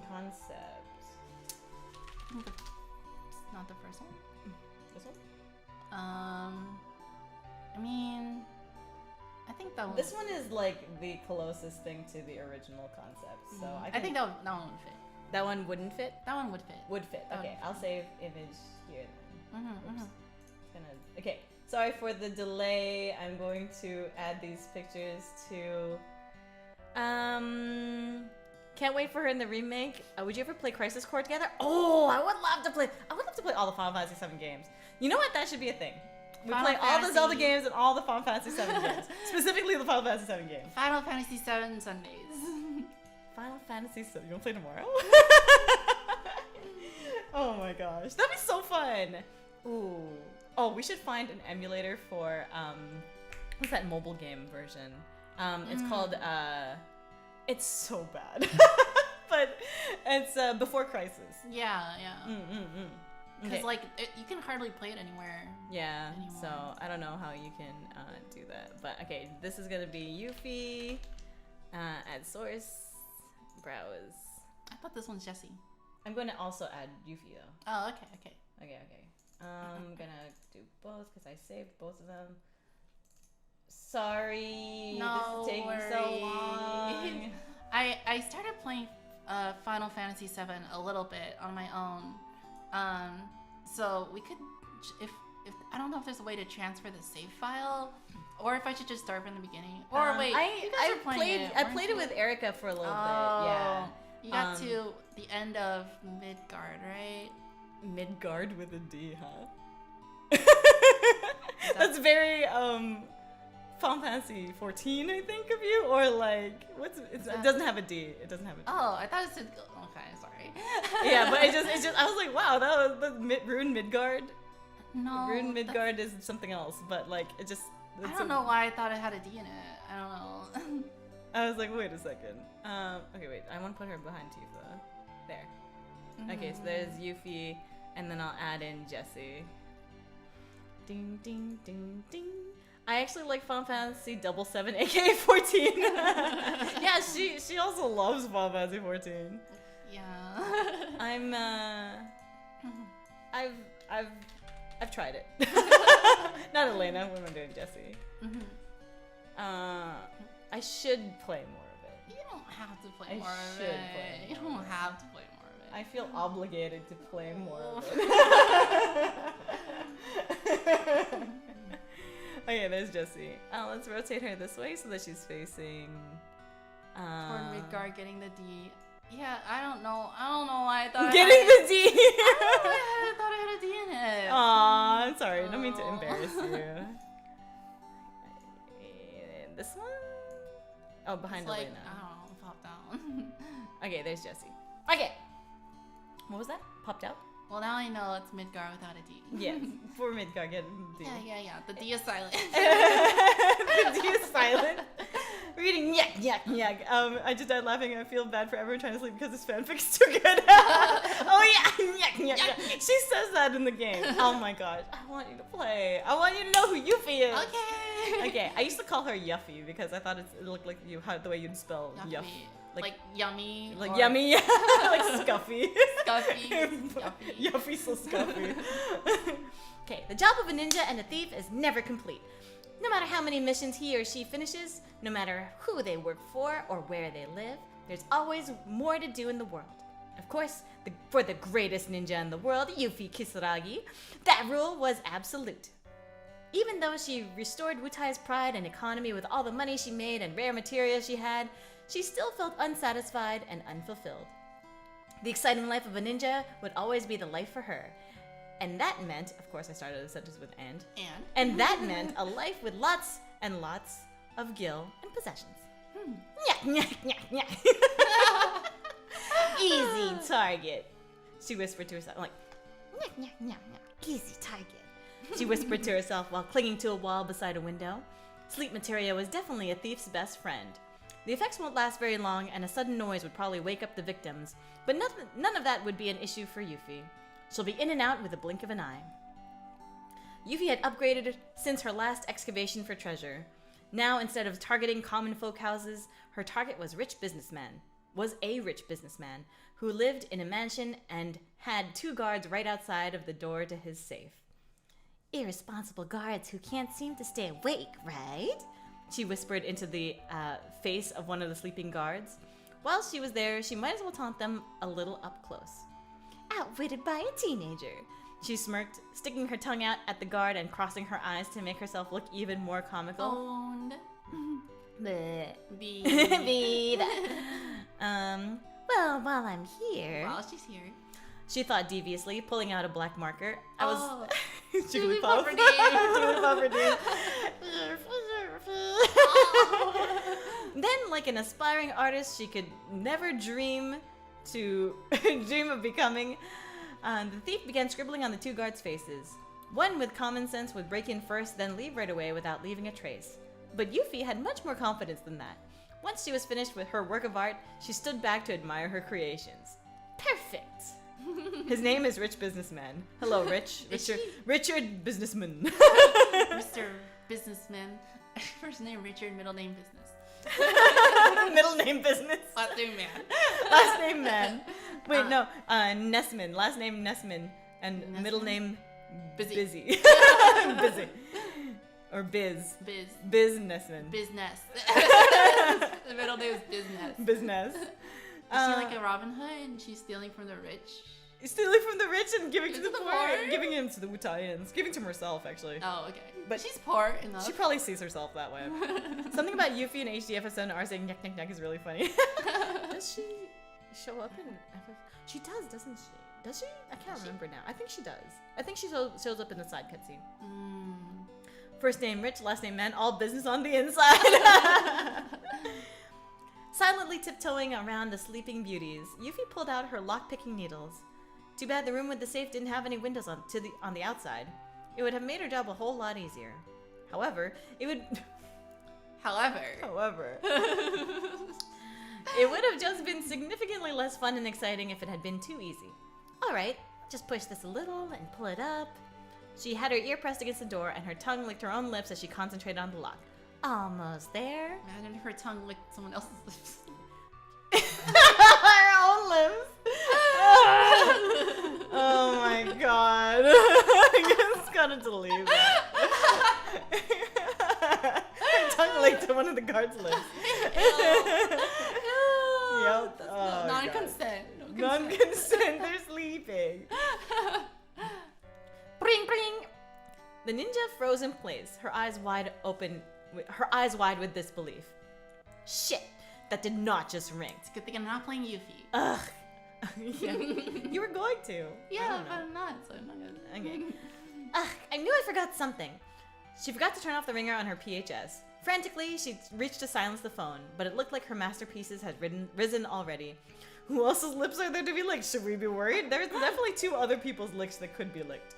Concept. It's not the first one. This one? I mean, I think that one. This one is like the closest thing to the original concept, so I think that one would fit. That one wouldn't fit. That one would fit. Would fit. Okay, I'll save image here then. It's gonna. Okay. Sorry for the delay. I'm going to add these pictures to. Can't wait for her in the remake. Would you ever play Crisis Core together? Oh, I would love to play. I would love to play all the Final Fantasy 7 games. You know what? That should be a thing. We play all the Zelda games and all the Final Fantasy 7 games. Specifically the Final Fantasy 7 games. Final Fantasy 7 Sundays. Final Fantasy 7. You wanna play tomorrow? Oh my gosh, that'd be so fun. Ooh. Oh, we should find an emulator for what's that mobile game version? It's called it's so bad. But it's Before Crisis. Yeah. Because Okay. like you can hardly play it anywhere. Yeah. Anymore. So I don't know how you can do that. But okay, this is gonna be Yuffie. Add source. Browse. I thought this one's Jessie. I'm gonna also add Yuffie though. Oh, okay. Okay. I'm gonna do both because I saved both of them. Sorry, No this is taking so long. I started playing Final Fantasy 7 a little bit on my own. So we could, if I don't know if there's a way to transfer the save file, or if I should just start from the beginning. Or wait, you guys are playing it. I played it with Erica for a little bit. Yeah. You got to the end of Midgard, right? Midgard with a D, huh? That's very Final Fantasy 14, I think, of you, or like it doesn't have a D. It doesn't have a D. Oh, I thought it said. Okay, sorry. Yeah, but it just I was like, wow, that was the Rune Midgard. No. Rune Midgard is something else, but like it just. I don't know why I thought it had a D in it. I don't know. I was like, wait a second. Okay, wait. I want to put her behind Tifa. There. Okay, so there's Yuffie, and then I'll add in Jessie. Ding, ding, ding, ding. I actually like Final Fantasy 77, aka 14. Yeah, she also loves Final Fantasy 14. Yeah. I've tried it. Not Elena when I'm doing Jessie. I should play more of it. You don't have to play more of it. You don't have to play more of it. I feel obligated to play more of it. Okay, there's Jessie. Let's rotate her this way so that she's facing toward Midgard, getting the D. Yeah, I don't know why I thought getting the D. I thought I had a D in it. Aw, I'm sorry. I don't mean to embarrass you. This one? Oh, behind it's Elena. like, I don't know, pop down. Okay, there's Jessie. Okay. What was that? Popped out? Well, now I know it's Midgar without a D. Yes, for Midgar, get D. Yeah. The D is silent. The D is silent. Reading I just died laughing. I feel bad for everyone trying to sleep because this fanfic's too good. She says that in the game. Oh my gosh. I want you to play. I want you to know who Yuffie is. Okay. I used to call her Yuffie because I thought it looked like the way you'd spell Yuff. Like yummy. Like yummy. Like scuffy. Scuffy. Yuffie so scuffy. Okay, the job of a ninja and a thief is never complete. No matter how many missions he or she finishes, no matter who they work for or where they live, there's always more to do in the world. Of course, for the greatest ninja in the world, Yuffie Kisaragi, that rule was absolute. Even though she restored Wutai's pride and economy with all the money she made and rare materials she had, she still felt unsatisfied and unfulfilled. The exciting life of a ninja would always be the life for her. And that meant, of course I started the sentence with and that meant a life with lots and lots of gil and possessions. Easy target, she whispered to herself. Easy target, she whispered to herself while clinging to a wall beside a window. Sleep materia was definitely a thief's best friend. The effects won't last very long, and a sudden noise would probably wake up the victims, but none of that would be an issue for Yuffie. She'll be in and out with a blink of an eye. Yuffie had upgraded since her last excavation for treasure. Now, instead of targeting common folk houses, her target was a rich businessman who lived in a mansion and had 2 guards right outside of the door to his safe. Irresponsible guards who can't seem to stay awake, right? She whispered into the face of one of the sleeping guards. While she was there, she might as well taunt them a little up close. Outwitted by a teenager, she smirked, sticking her tongue out at the guard and crossing her eyes to make herself look even more comical. Owned. Be that. Well, while I'm here. While she's here. She thought deviously, pulling out a black marker. Jigglypuff. Then, like an aspiring artist she could never dream of becoming, the thief began scribbling on the 2 guards' faces. One with common sense would break in first, then leave right away without leaving a trace. But Yuffie had much more confidence than that. Once she was finished with her work of art, she stood back to admire her creations. Perfect! His name is Rich Businessman. Hello, Rich. Richard Businessman. Mr. Businessman. First name Richard, middle name Business. Middle name Business. Last name Man. Last name Man. Wait, no. Nessman. Last name Nessman. And Nessman? Middle name Busy. Busy. Or Biz. Nessman. Business. The middle name is Business. Business. Is she like a Robin Hood and she's stealing from the rich? Stealing from the rich and giving to the poor. Giving him to the Wutaians. Giving to herself, actually. Oh, okay. But she's poor enough. She probably sees herself that way. Something about Yuffie and HDFS7 are saying yak yak yak is really funny. Does she show up in FF? She does, doesn't she? Does she? I can't remember now. I think she does. I think she shows up in the side cutscene. First name Rich, last name Man, all business on the inside. Silently tiptoeing around the sleeping beauties, Yuffie pulled out her lock-picking needles. Too bad the room with the safe didn't have any windows on the outside. It would have made her job a whole lot easier. However, it would have just been significantly less fun and exciting if it had been too easy. Alright, just push this a little and pull it up. She had her ear pressed against the door and her tongue licked her own lips as she concentrated on the lock. Almost there. Imagine if her tongue licked someone else's lips. Her own lips. Oh my god. I just gotta delete that. Her tongue licked one of the guards' lips. Yep. Oh, Non-consent. Non-consent. They're sleeping. Bring, bring. The ninja froze in place, her eyes wide with disbelief. Shit, that did not just ring. It's a good thing I'm not playing Yuffie. Ugh. You were going to. Yeah, but I'm not, so I'm not gonna. Okay. Ugh, I knew I forgot something. She forgot to turn off the ringer on her PHS. Frantically, she reached to silence the phone, but it looked like her masterpieces had risen already. Who else's lips are there to be licked? Should we be worried? There's definitely 2 other people's lips that could be licked.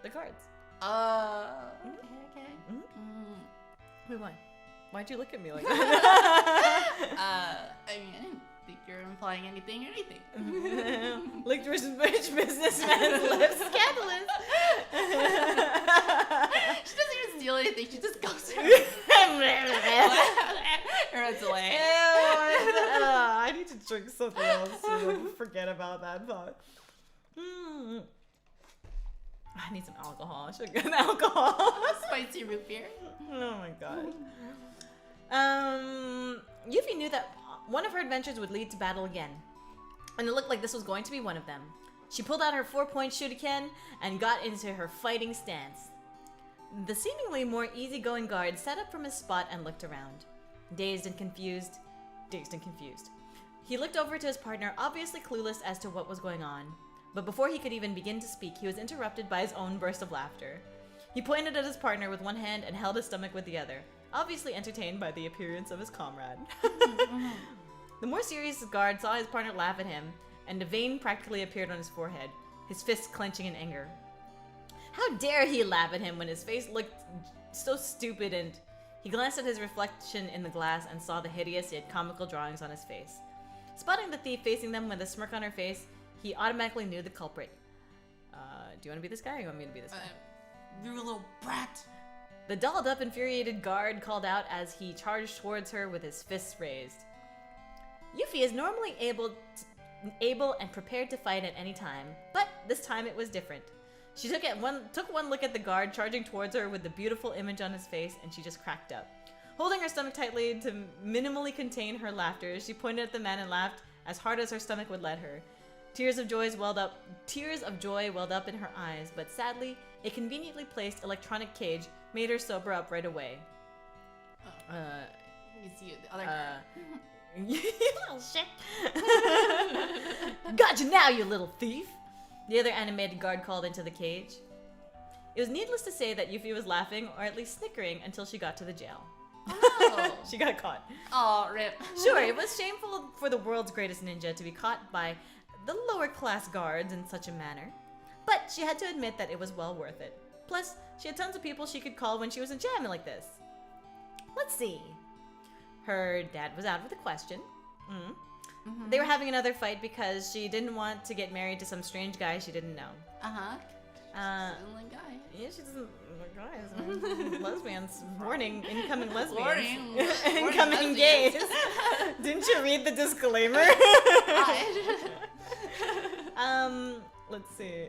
The cards. Okay. Wait, why? Why'd you look at me like that? I mean, I didn't think you're implying anything or anything. Licked rich businessman's lips. Scandalous. She doesn't even steal anything. She just goes through. Runs away. I need to drink something else to forget about that thought. I need some alcohol. I should get an alcohol. Spicy root beer. Oh my god. Yuffie knew that one of her adventures would lead to battle again, and it looked like this was going to be one of them. She pulled out her 4-point shuriken and got into her fighting stance. The seemingly more easygoing guard sat up from his spot and looked around. Dazed and confused. He looked over to his partner, obviously clueless as to what was going on. But before he could even begin to speak, he was interrupted by his own burst of laughter. He pointed at his partner with one hand and held his stomach with the other, obviously entertained by the appearance of his comrade. The more serious guard saw his partner laugh at him, and a vein practically appeared on his forehead, his fists clenching in anger. How dare he laugh at him when his face looked so stupid, and he glanced at his reflection in the glass and saw the hideous yet comical drawings on his face. Spotting the thief facing them with a smirk on her face, he automatically knew the culprit. Do you want to be this guy or you want me to be this guy? You little brat. The dolled up, infuriated guard called out as he charged towards her with his fists raised. Yuffie is normally able and prepared to fight at any time, but this time it was different. She took one look at the guard charging towards her with the beautiful image on his face, and she just cracked up. Holding her stomach tightly to minimally contain her laughter, she pointed at the man and laughed as hard as her stomach would let her. Tears of joy welled up in her eyes, but sadly, a conveniently placed electronic cage made her sober up right away. You see the other guard. You little shit. Got you now, you little thief! The other animated guard called into the cage. It was needless to say that Yuffie was laughing, or at least snickering, until she got to the jail. Oh. She got caught. Oh, rip. Sure, it was shameful for the world's greatest ninja to be caught by the lower class guards in such a manner, but she had to admit that it was well worth it. Plus, she had tons of people she could call when she was in jam like this. Let's see. Her dad was out of the question. They were having another fight because she didn't want to get married to some strange guy she didn't know. She doesn't like guys. Yeah, she doesn't like guys. Lesbians. Warning, incoming lesbians. Warning. Incoming gays. Didn't you read the disclaimer? Let's see.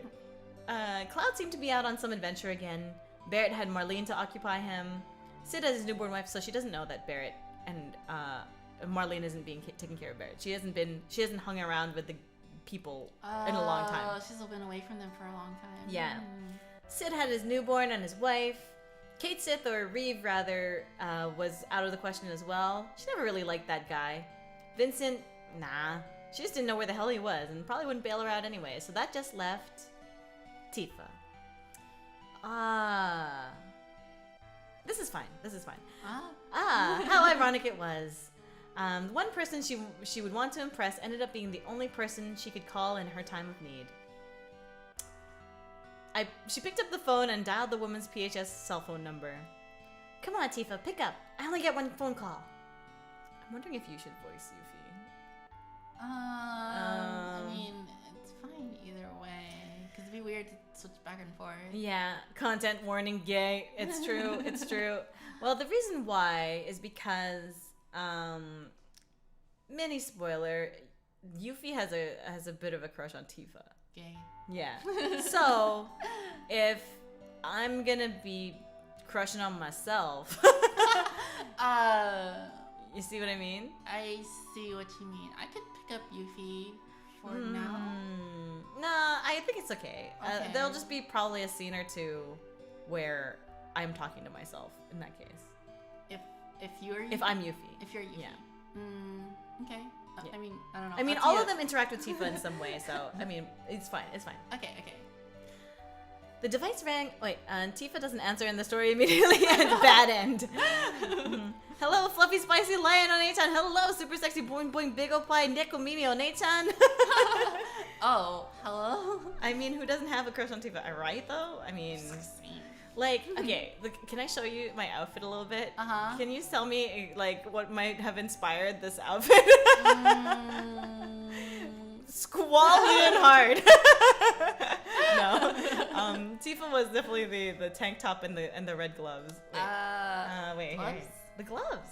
Cloud seemed to be out on some adventure again. Barrett had Marlene to occupy him. Sid has his newborn wife, so she doesn't know that Barrett and Marlene isn't being taken care of. Barrett. She hasn't hung around with the people in a long time. She's been away from them for a long time. Yeah. Sid had his newborn and his wife. Kate Sith, or Reeve rather, was out of the question as well. She never really liked that guy. Vincent, nah. She just didn't know where the hell he was and probably wouldn't bail her out anyway, so that just left Tifa. This is fine. How ironic it was. One person she would want to impress ended up being the only person she could call in her time of need. She picked up the phone and dialed the woman's PHS cell phone number. Come on, Tifa, pick up. I only get one phone call. I'm wondering if you should voice Yuffie. I mean, it's fine either way. Because it'd be weird to switch back and forth. Yeah, content warning, gay. It's true, it's true. Well, the reason why is because, mini spoiler, Yuffie has a bit of a crush on Tifa. Gay. Yeah. So, if I'm gonna be crushing on myself, you see what I mean? I see what you mean. I could pick up Yuffie for now. Nah, I think it's okay. There'll just be probably a scene or two where I'm talking to myself in that case. If I'm Yuffie. If you're Yuffie. Yeah. Okay. Yeah. I mean, I don't know. I mean, all of them interact with Tifa in some way, so, I mean, it's fine. Okay. The device rang. Wait, Tifa doesn't answer, and the story immediately ends bad end. Hello, fluffy spicy lion on Onei-chan. Hello, super sexy boing boing big opie neko mimi Onei-chan. Oh, hello. I mean, who doesn't have a crush on Tifa? Right though? I mean, like, okay, look, can I show you my outfit a little bit? Can you tell me like what might have inspired this outfit? Squally and hard. No, Tifa was definitely the tank top and the red gloves. Wait, gloves? here. The gloves.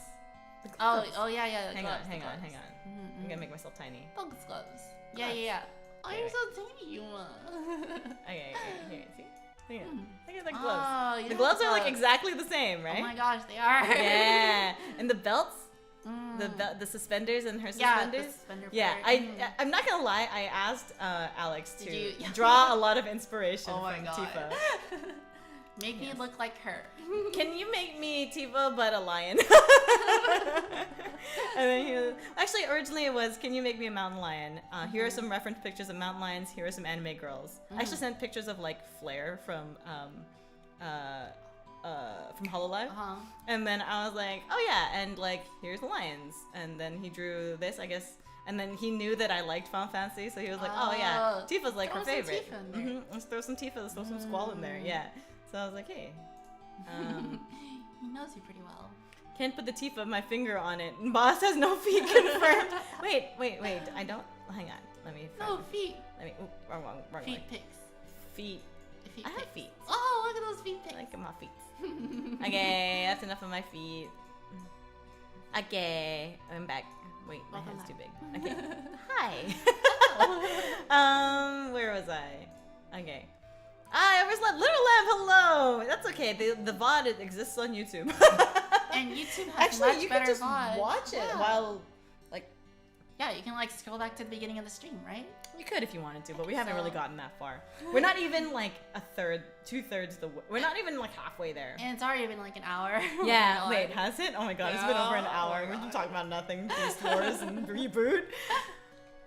Oh yeah. Hang gloves, on. Mm-hmm. I'm gonna make myself tiny. Gloves. Yeah. Oh, you're so tiny, Yuma. Okay, here, see? Look at the gloves. Oh, the gloves are like exactly the same, right? Oh my gosh, they are. Yeah, and the belts, the suspenders and her suspenders. Yeah, the suspender yeah. part. I'm not gonna lie. I asked Alex Did to you draw a lot of inspiration Oh my from God. Tifa. Make me look like her. Can you make me Tifa but a lion? And then he was, actually originally it was, can you make me a mountain lion? Here are some reference pictures of mountain lions. Here are some anime girls. I actually sent pictures of like Flare from Hololive. And then I was like, oh yeah, and like here's the lions. And then he drew this, I guess. And then he knew that I liked Final Fantasy, so he was like, oh yeah, Tifa's like her favorite. Let's throw some Tifa, let's throw some Squall in there. Yeah. So I was like, hey. He knows you pretty well. Can't put the Tifa of my finger on it. Boss has no feet confirmed. Wait. I don't. Hang on. Let me. No feet. Let me. Wrong. Feet pics. Feet. I have feet. Oh, look at those feet pics. I like my feet. Okay, that's enough of my feet. Okay, I'm back. Wait, my head's too big. Okay. Hi. Where was I? Okay. I overslept. Little Lamb, hello. That's okay. The VOD it exists on YouTube. And YouTube has actually much you better can just VOD. watch it while like. Yeah, you can like scroll back to the beginning of the stream, right? You could if you wanted to, but we haven't really gotten that far. We're not even like a third, 2/3 the way. We're not even like halfway there. And it's already been like an hour. Yeah. Oh wait, has it? Oh my god, it's been over an hour. We've been talking about nothing. Beast Wars and reboot.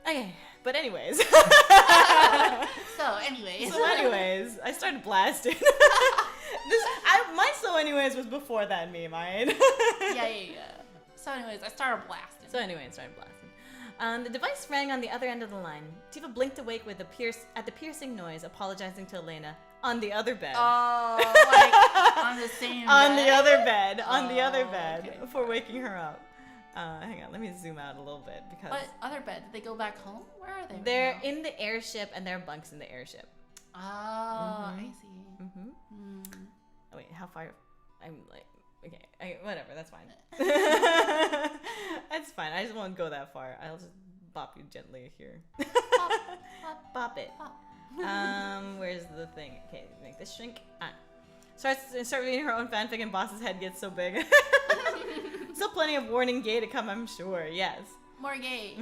Okay, but anyways. So anyways, I started blasting. My so anyways was before that meme, right? Yeah. So anyways, I started blasting. The device rang on the other end of the line. Tifa blinked awake with at the piercing noise, apologizing to Elena on the other bed. Oh, like on the same bed? On the other bed Okay. for waking her up. Hang on, let me zoom out a little bit because. What other bed? Did they go back home? Where are they? They're right now? in the airship, and there are bunks in the airship. Oh, I see. Oh wait, how far? I'm like, okay, whatever, that's fine. That's fine. I just won't go that far. I'll just bop you gently here. Bop it. Where's the thing? Okay, make this shrink. Start reading her own fanfic, and Boss's head gets so big. Still plenty of warning gay to come, I'm sure. Yes. More gay.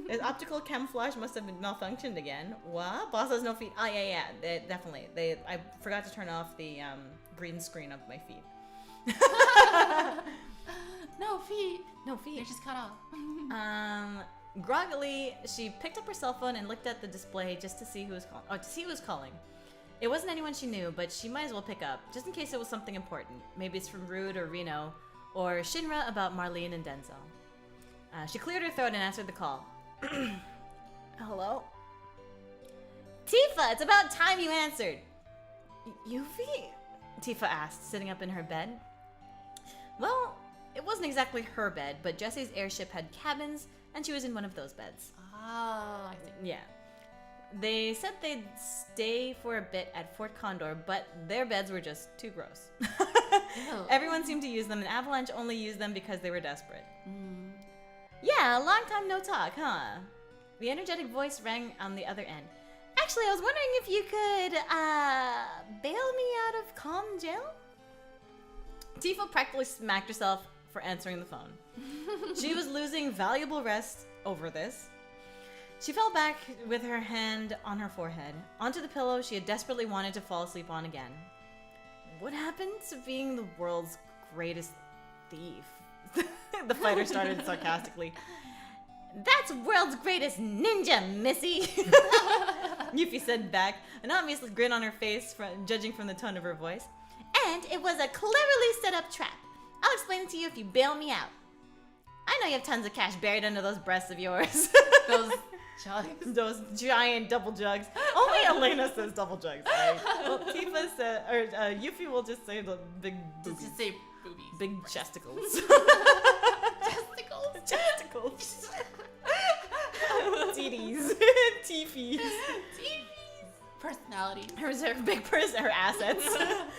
His optical camouflage must have been malfunctioned again. What? Boss has no feet. Oh yeah. Definitely. I forgot to turn off the green screen of my feet. No feet. They're just cut off. Groggily, she picked up her cell phone and looked at the display just to see who was calling. Oh, to see who was calling. It wasn't anyone she knew, but she might as well pick up, just in case it was something important. Maybe it's from Rude or Reno, or Shinra about Marlene and Denzel. She cleared her throat and answered the call. Hello? Tifa, it's about time you answered. Yuffie? Tifa asked, sitting up in her bed. Well, it wasn't exactly her bed, but Jesse's airship had cabins, and she was in one of those beds. Oh, I see. Yeah. They said they'd stay for a bit at Fort Condor, but their beds were just too gross. Everyone seemed to use them, and Avalanche only used them because they were desperate. Yeah, a long time no talk, huh? The energetic voice rang on the other end. Actually, I was wondering if you could, bail me out of Calm Jail? Tifa practically smacked herself for answering the phone. She was losing valuable rest over this. She fell back with her hand on her forehead, onto the pillow she had desperately wanted to fall asleep on again. What happened to being the world's greatest thief? The fighter started sarcastically. That's world's greatest ninja, missy! Yuffie said back, an obvious grin on her face, judging from the tone of her voice. And it was a cleverly set up trap. I'll explain it to you if you bail me out. I know you have tons of cash buried under those breasts of yours. Those jugs. Those giant double jugs. Only Elena says double jugs, right? Well, Tifa said, or Yuffie will just say the big boobies. Just say boobies. Big chesticles. Testicles. Chesticles. Titties. Teefies. Personality. Her big person, her assets.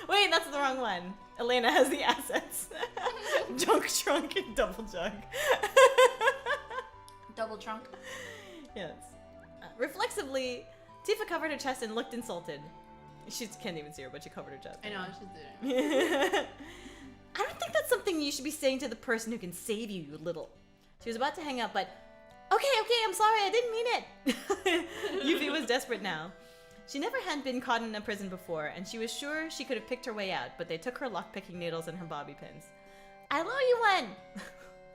Wait, that's the wrong one. Elena has the assets. Junk trunk and double jug. Double trunk. Yes. Reflexively, Tifa covered her chest and looked insulted. She can't even see her, but she covered her chest. I know, she did. I don't think that's something you should be saying to the person who can save you, you little... She was about to hang up, but... Okay, I'm sorry, I didn't mean it. Yuffie was desperate now. She never had been caught in a prison before, and she was sure she could have picked her way out, but they took her lockpicking needles and her bobby pins. I owe you one!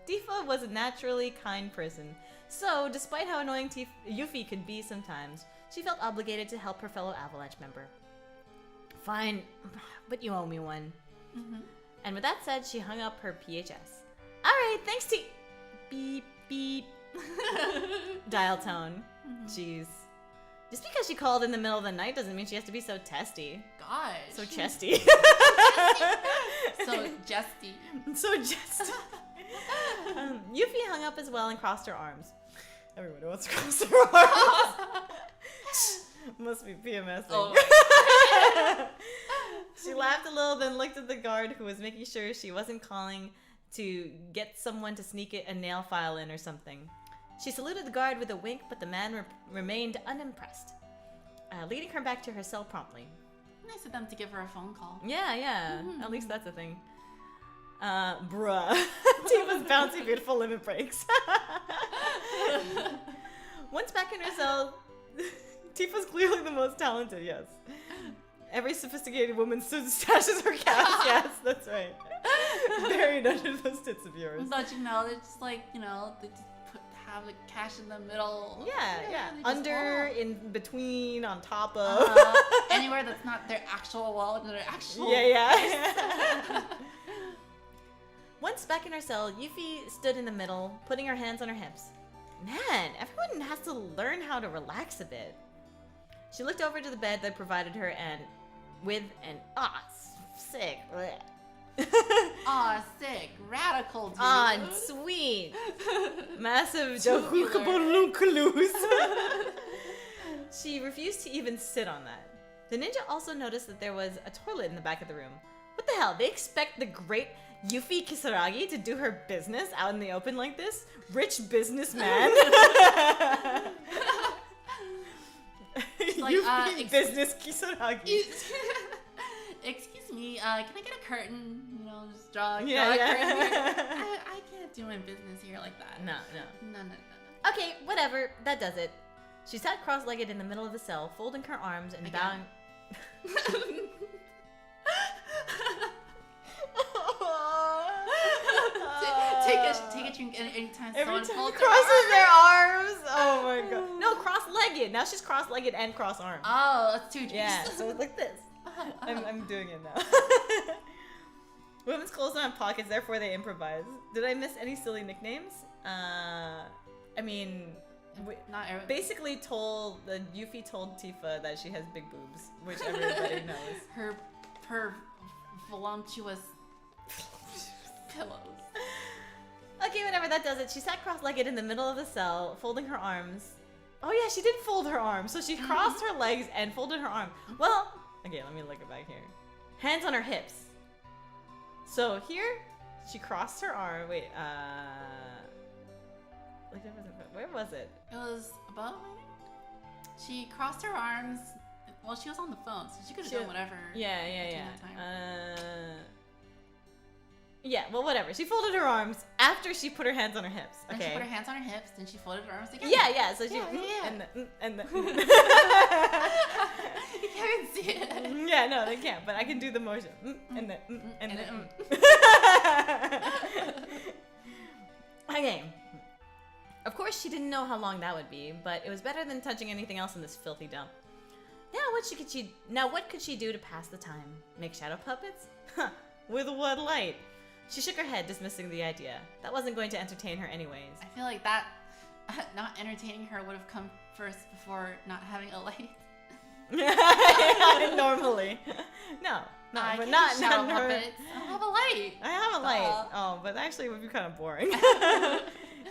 Tifa was a naturally kind person, so despite how annoying Yuffie could be sometimes, she felt obligated to help her fellow Avalanche member. Fine, but you owe me one. Mm-hmm. And with that said, she hung up her PHS. Alright, thanks to... Beep, beep. Dial tone. Mm-hmm. Jeez. Just because she called in the middle of the night doesn't mean she has to be so testy. Gosh. So chesty. So jesty. So jesty. Yuffie hung up as well and crossed her arms. Everybody wants to cross their arms. Must be PMSing. Oh. She laughed a little, then looked at the guard who was making sure she wasn't calling to get someone to sneak a nail file in or something. She saluted the guard with a wink, but the man remained unimpressed, leading her back to her cell promptly. Nice of them to give her a phone call. Yeah. Mm-hmm. At least that's a thing. Bruh. Tifa's bouncy, beautiful limit breaks. Once back in her cell, Tifa's clearly the most talented, yes. Every sophisticated woman stashes her cash, yes, that's right. Buried under those tits of yours. But you know, they're just like, you know, they just have the cash in the middle. Yeah. Under, in between, on top of. Anywhere that's not their actual wallet, their actual. Yeah. Once back in her cell, Yuffie stood in the middle, putting her hands on her hips. Man, everyone has to learn how to relax a bit. She looked over to the bed they provided her and, with an sick. Sick. Radical, dude. Sweet. Massive Jahukabalunkalus. She refused to even sit on that. The ninja also noticed that there was a toilet in the back of the room. What the hell? They expect the great Yuffie Kisaragi to do her business out in the open like this? Rich businessman. Like, Yuffie business Kisaragi. Excuse me, can I get a curtain? You know, just draw a curtain here. I can't do my business here like that. No. Okay, whatever. That does it. She sat cross-legged in the middle of the cell, folding her arms and bowing. Take a drink anytime Every someone time crosses their arms. Oh my god. No, cross-legged. Now she's cross-legged and cross-armed. Oh, that's 2 drinks. Yeah, so it's like this. I'm doing it now. Women's clothes don't have pockets, therefore they improvise. Did I miss any silly nicknames? I mean, not everyone. Basically Yuffie told Tifa that she has big boobs, which everybody knows. Her voluptuous pillows. Okay, whatever, that does it. She sat cross-legged in the middle of the cell, folding her arms. Oh yeah, she did fold her arms. So she crossed her legs and folded her arm. Well, okay, let me look it back here. Hands on her hips. So here, she crossed her arm. Wait, where was it? It was above, maybe? She crossed her arms. Well, she was on the phone, so she could have done whatever. Yeah. Yeah, well, whatever. She folded her arms after she put her hands on her hips. Okay. Then she put her hands on her hips, then she folded her arms again. Yeah. So she and the You can't see it. Yeah, no, they can't. But I can do the motion. Okay. Of course, she didn't know how long that would be, but it was better than touching anything else in this filthy dump. Now what could she do to pass the time? Make shadow puppets? Huh, with what light? She shook her head, dismissing the idea. That wasn't going to entertain her anyways. I feel like that not entertaining her would have come first before not having a light. Normally. No, but not her. Puppets. I don't have a light. I have a light. Oh, but actually it would be kind of boring.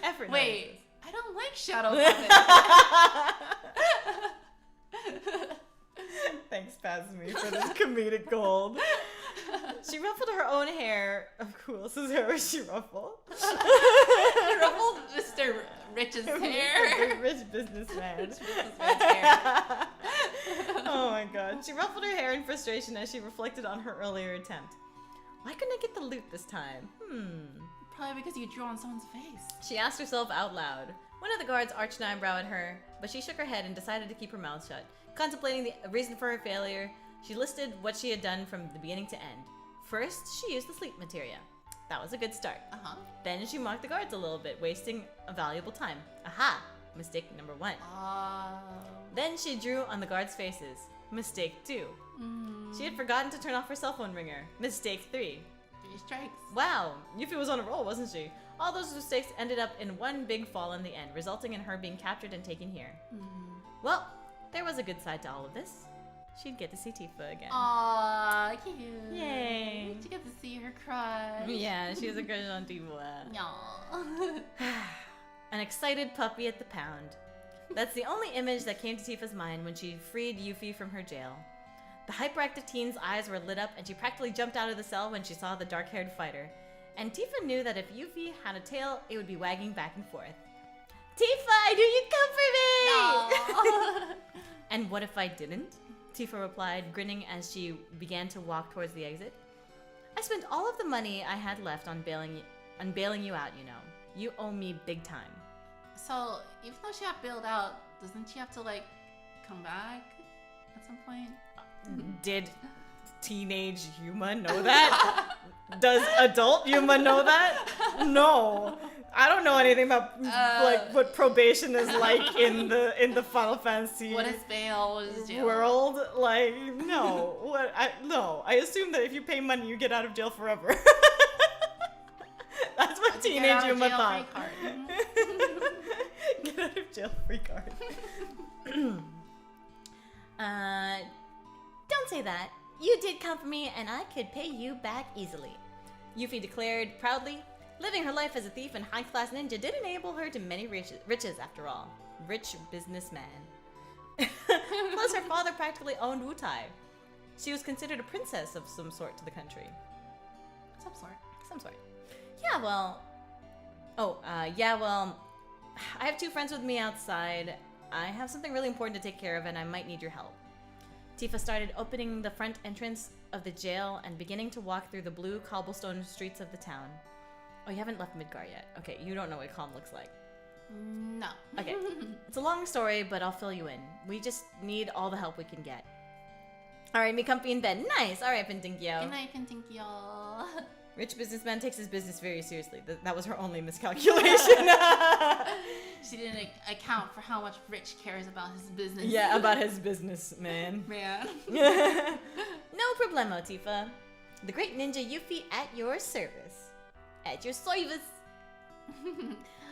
Effort. Wait, I don't like shadow puppets. Thanks, Pasmi, for this comedic gold. She ruffled her own hair. Who else's hair was she ruffled? She ruffled Mr. Rich's hair. Rich businessman. Rich businessman's hair. Oh my god. She ruffled her hair in frustration as she reflected on her earlier attempt. Why couldn't I get the loot this time? Probably because you drew on someone's face. She asked herself out loud. One of the guards arched an eyebrow at her, but she shook her head and decided to keep her mouth shut. Contemplating the reason for her failure, she listed what she had done from the beginning to end. First, she used the sleep materia. That was a good start. Then she mocked the guards a little bit, wasting a valuable time. Aha! Mistake number 1. Then she drew on the guards' faces. Mistake 2. She had forgotten to turn off her cell phone ringer. Mistake 3. 3 strikes. Wow, Yuffie was on a roll, wasn't she? All those mistakes ended up in one big fall in the end, resulting in her being captured and taken here. Well, there was a good side to all of this. She'd get to see Tifa again. Aww, cute. Yay. She get to see her crush. Yeah, she has a crush on Tifa. Aww. An excited puppy at the pound. That's the only image that came to Tifa's mind when she freed Yuffie from her jail. The hyperactive teen's eyes were lit up and she practically jumped out of the cell when she saw the dark-haired fighter. And Tifa knew that if Yuffie had a tail, it would be wagging back and forth. Tifa, I knew you'd come for me! No. And what if I didn't? Tifa replied, grinning as she began to walk towards the exit. I spent all of the money I had left on bailing you out, you know. You owe me big time. So, even though she got bailed out, doesn't she have to, like, come back at some point? Did teenage Yuma know that? Does adult Yuma know that? No. I don't know anything about like what probation is like in the Final Fantasy. What is bail? What is jail? World? Like no. No. I assume that if you pay money, you get out of jail forever. That's what teenage Yuma thought. Get out of jail free card. Don't say that. You did come for me, and I could pay you back easily. Yuffie declared proudly. Living her life as a thief and high-class ninja did enable her to many riches, after all. Rich businessman. Plus, her father practically owned Wutai. She was considered a princess of some sort to the country. Some sort. Some sort. Yeah, well... yeah, well... I have 2 friends with me outside. I have something really important to take care of, and I might need your help. Tifa started opening the front entrance of the jail and beginning to walk through the blue cobblestone streets of the town. Oh, you haven't left Midgar yet. Okay, you don't know what calm looks like. No. Okay, it's a long story, but I'll fill you in. We just need all the help we can get. Alright, me comfy in bed. Nice! Alright, Pintinkyo. Good night, Pintinkyo. Rich businessman takes his business very seriously. That was her only miscalculation. She didn't account for how much Rich cares about his business. Yeah, about his business, man. No problemo, Tifa. The great ninja Yuffie at your service. At your service.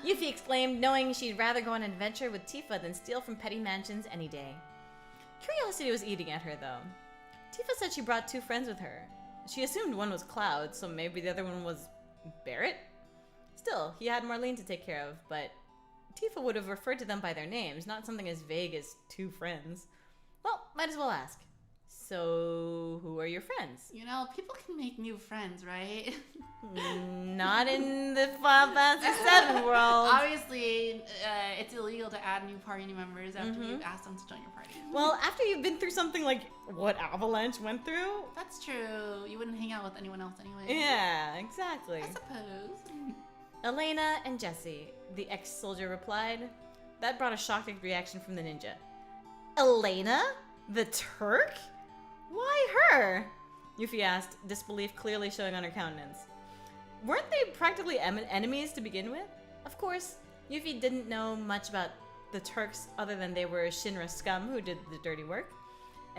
Yuffie exclaimed, knowing she'd rather go on an adventure with Tifa than steal from petty mansions any day. Curiosity was eating at her, though. Tifa said she brought 2 friends with her. She assumed one was Cloud, so maybe the other one was Barrett? Still, he had Marlene to take care of, but Tifa would have referred to them by their names, not something as vague as 2 friends. Well, might as well ask. So, who are your friends? You know, people can make new friends, right? Not in the Final Fantasy 7 world. Obviously, it's illegal to add new party members after you've asked them to join your party. Well, after you've been through something like what Avalanche went through. That's true. You wouldn't hang out with anyone else anyway. Yeah, exactly. I suppose. Elena and Jesse, the ex-soldier replied. That brought a shocked reaction from the ninja. Elena? The Turk? Why her? Yuffie asked, disbelief clearly showing on her countenance. Weren't they practically enemies to begin with? Of course, Yuffie didn't know much about the Turks other than they were Shinra scum who did the dirty work.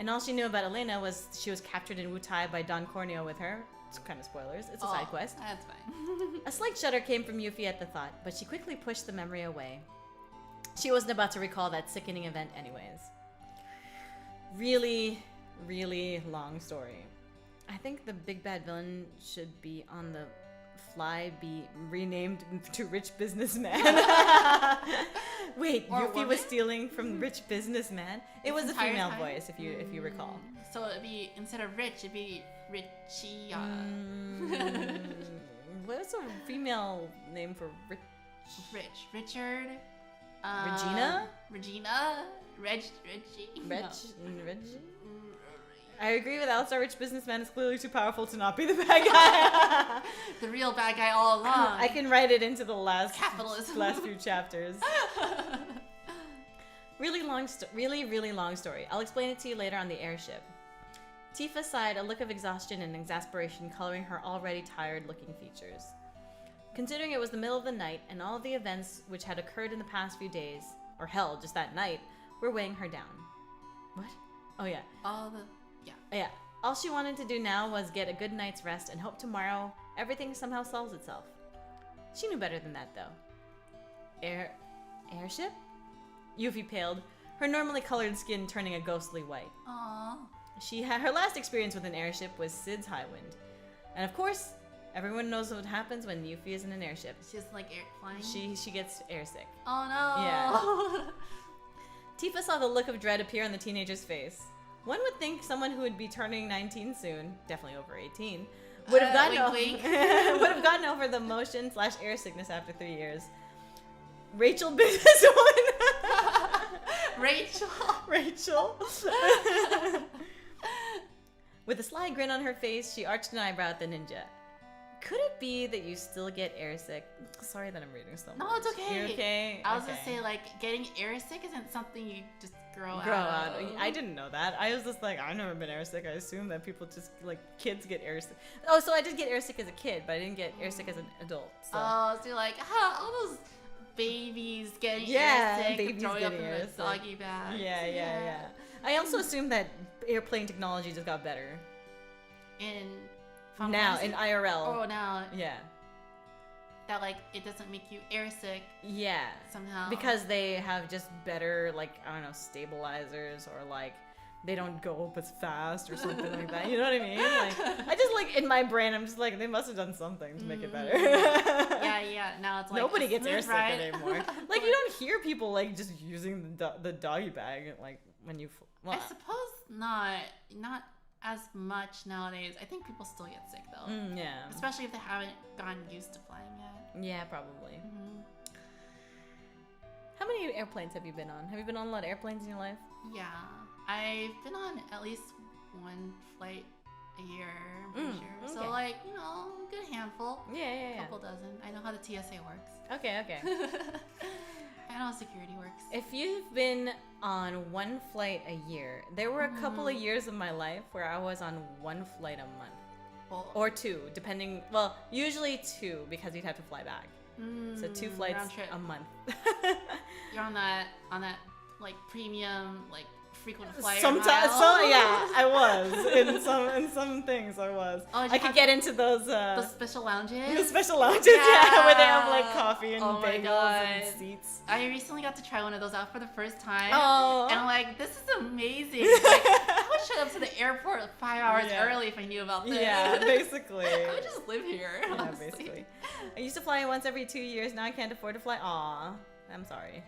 And all she knew about Elena was she was captured in Wutai by Don Corneo with her. It's kind of spoilers. It's a side quest. That's fine. A slight shudder came from Yuffie at the thought, but she quickly pushed the memory away. She wasn't about to recall that sickening event anyways. Really, really long story. I think the big bad villain should be on the fly, be renamed to Rich Businessman. Wait, Or Yuffie woman? was stealing from Rich Businessman? It was a entire female time? voice, if you recall. So it'd be, instead of rich, it'd be Richie. What's a female name for Rich? Richard. Regina? Reggie. Reggie? I agree with Alistair. Rich Businessman is clearly too powerful to not be the bad guy. The real bad guy all along. I can write it into the last few chapters. Really long story. I'll explain it to you later on the airship. Tifa sighed, a look of exhaustion and exasperation coloring her already tired-looking features. Considering it was the middle of the night and all the events which had occurred in the past few days, or hell, just that night, were weighing her down. What? Oh yeah. Yeah. All she wanted to do now was get a good night's rest and hope tomorrow everything somehow solves itself. She knew better than that, though. Airship? Yuffie paled, her normally colored skin turning a ghostly white. Aww. Her last experience with an airship was Sid's High Wind. And of course, everyone knows what happens when Yuffie is in an airship. She's like flying? She gets airsick. Oh no! Yeah. Tifa saw the look of dread appear on the teenager's face. One would think someone who would be turning 19 soon, definitely over 18, would have gotten over the motion/air sickness after 3 years. Rachel, businesswoman. Rachel. With a sly grin on her face, she arched an eyebrow at the ninja. Could it be that you still get airsick? Sorry that I'm reading so much. No, it's okay. You okay? I was gonna say, like, getting airsick isn't something you just grow out. I didn't know that. I was just like, I've never been airsick. I assume that people just, like, kids get airsick. Oh, so I did get airsick as a kid, but I didn't get airsick as an adult. So. Oh, so you're like, all those babies getting airsick, and throwing up in the doggy bag. Yeah. I also assume that airplane technology just got better. In IRL. Oh, now. Yeah. That, like, it doesn't make you airsick. Yeah. Somehow. Because they have just better, like, I don't know, stabilizers, or, like, they don't go up as fast or something like that. You know what I mean? Like, I just, like, in my brain, I'm just like, they must have done something to make it better. Yeah. Now it's like, nobody gets airsick right? anymore. Like, you don't hear people, like, just using the doggy bag, like, when you... Well, I suppose not as much nowadays. I think people still get sick though. Yeah. Especially if they haven't gotten used to flying yet. Yeah, probably. Mm-hmm. How many airplanes have you been on? Have you been on a lot of airplanes in your life? Yeah. I've been on at least one flight a year, I'm pretty sure. Okay. So, like, you know, a good handful. Yeah. Couple dozen. I know how the TSA works. Okay. I know how security works. If you've been on one flight a year, there were a couple of years of my life where I was on one flight a month. Well, Or two, depending. Well, usually two, because you'd have to fly back. So 2 flights round trip. a month. You're on that like premium, like frequent flyer Sometimes, miles. I was in some things. I was. Oh, I could get into those. The special lounges. The special lounges, where they have like coffee and Oh my bagels God. and seats. I recently got to try one of those out for the first time. Oh. And I'm like, this is amazing. Like, I would show up to the airport like 5 hours early if I knew about this. Yeah, basically. I would just live here. Yeah, honestly. basically. I used to fly once every 2 years. Now I can't afford to fly. Aw, I'm sorry.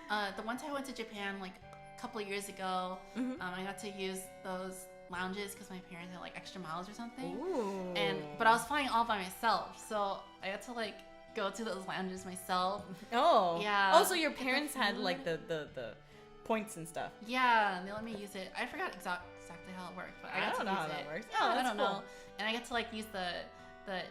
The one time I went to Japan like a couple of years ago, I got to use those lounges because my parents had like extra miles or something. Ooh. But I was flying all by myself, so I had to like go to those lounges myself. Oh. Yeah. Oh, so your parents had like the points and stuff. Yeah, and they let me use it. I forgot exactly how it worked, but I got to use it. I don't know how that works. Yeah, Oh, I that's don't cool. know. And I got to like use the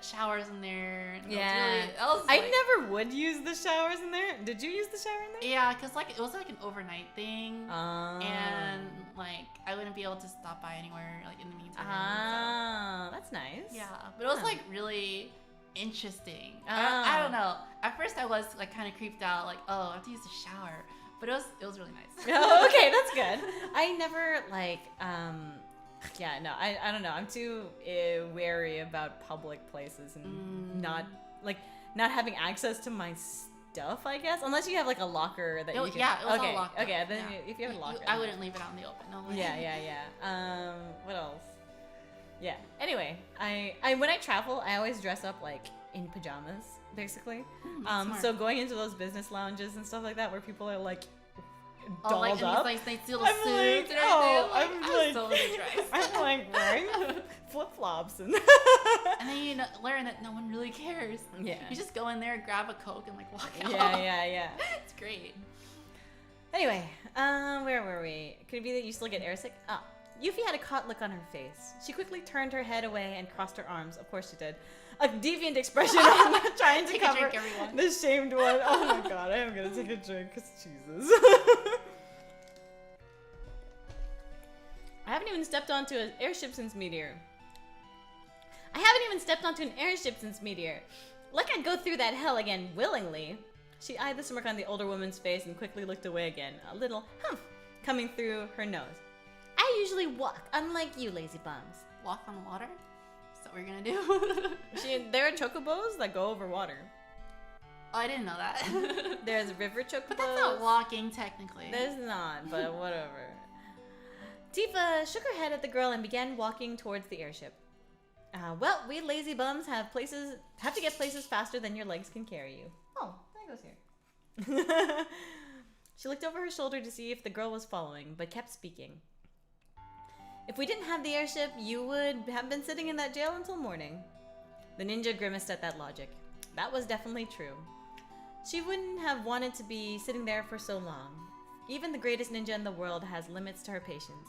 showers in there. And Yeah. I never would use the showers in there. Did you use the shower in there? Yeah, because like it was like an overnight thing, Oh. and like I wouldn't be able to stop by anywhere like in the meantime. Ah, that's nice. So. Yeah, but it was like really interesting. Ah. I don't know. At first I was like kind of creeped out, like, oh, I have to use the shower. But it was really nice. Oh, okay, that's good. I never like yeah, no, I don't know. I'm too wary about public places and not having access to my stuff, I guess. Unless you have like a locker that you can... Yeah, it was all locked up. Okay, then if you have a locker... I wouldn't leave it out in the open. No way. Yeah. What else? Yeah. Anyway, I when I travel, I always dress up like in pajamas, basically. So going into those business lounges and stuff like that where people are like dolled up. Like they steal the suits and everything. I'm like wearing flip-flops and then you learn that no one really cares. Yeah. You just go in there, grab a Coke, and like walk out. Yeah. It's great. Anyway, where were we? Could it be that you still get airsick? Oh. Yuffie had a caught look on her face. She quickly turned her head away and crossed her arms. Of course she did. A deviant expression on trying to cover the shamed one. Oh my god, I am gonna take a drink, cause Jesus. I haven't even stepped onto an airship since Meteor. Like I'd go through that hell again willingly. She eyed the smirk on the older woman's face and quickly looked away again, a little humph coming through her nose. I usually walk, unlike you lazy bums. Walk on water? Is that what you're gonna do? There are chocobos that go over water. Oh, I didn't know that. There's river chocobos. But that's not walking, technically. There's not, but whatever. Tifa shook her head at the girl and began walking towards the airship. Well, we lazy bums have to get places faster than your legs can carry you. Oh, that goes here. She looked over her shoulder to see if the girl was following, but kept speaking. If we didn't have the airship, you would have been sitting in that jail until morning. The ninja grimaced at that logic. That was definitely true. She wouldn't have wanted to be sitting there for so long. Even the greatest ninja in the world has limits to her patience.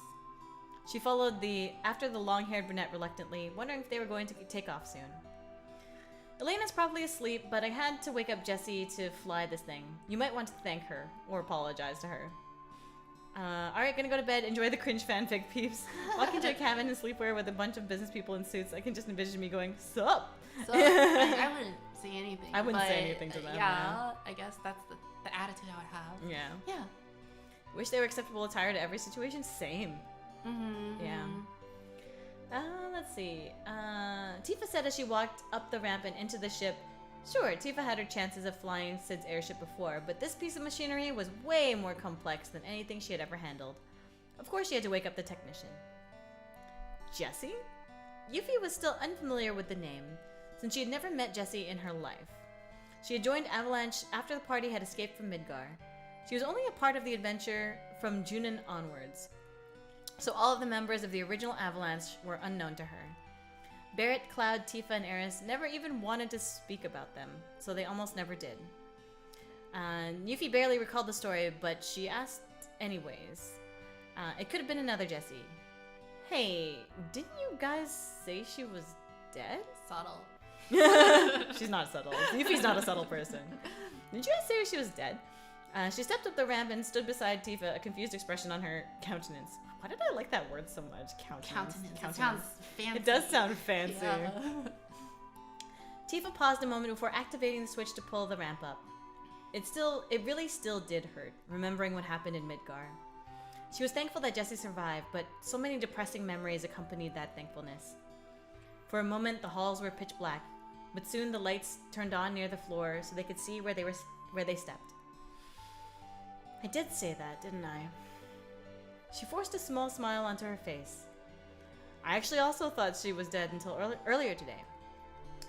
She followed after the long-haired brunette reluctantly, wondering if they were going to take off soon. Elena's probably asleep, but I had to wake up Jessie to fly this thing. You might want to thank her, or apologize to her. Alright, gonna go to bed. Enjoy the cringe fanfic, peeps. Walk into a cabin in sleepwear with a bunch of business people in suits. I can just envision me going, sup? I wouldn't say anything. I wouldn't say anything to them. Yeah, I guess that's the attitude I would have. Yeah. Yeah. Wish they were acceptable attire to every situation. Same. Mm-hmm. Yeah. Let's see. Tifa said as she walked up the ramp and into the ship, sure, Tifa had her chances of flying Sid's airship before, but this piece of machinery was way more complex than anything she had ever handled. Of course she had to wake up the technician. Jessie? Yuffie was still unfamiliar with the name, since she had never met Jessie in her life. She had joined Avalanche after the party had escaped from Midgar. She was only a part of the adventure from Junon onwards, so all of the members of the original Avalanche were unknown to her. Barrett, Cloud, Tifa, and Eris never even wanted to speak about them, so they almost never did. Yuffie barely recalled the story, but she asked anyways. It could have been another Jessie. Hey, didn't you guys say she was dead? Subtle. She's not subtle. Yuffie's not a subtle person. Did you guys say she was dead? She stepped up the ramp and stood beside Tifa, a confused expression on her countenance. Why did I like that word so much? Countenance. It sounds fancy. It does sound fancy. Yeah. Tifa paused a moment before activating the switch to pull the ramp up. It really still did hurt, remembering what happened in Midgar. She was thankful that Jessie survived, but so many depressing memories accompanied that thankfulness. For a moment, the halls were pitch black, but soon the lights turned on near the floor so they could see where they stepped. I did say that, didn't I? She forced a small smile onto her face. I actually also thought she was dead until earlier today,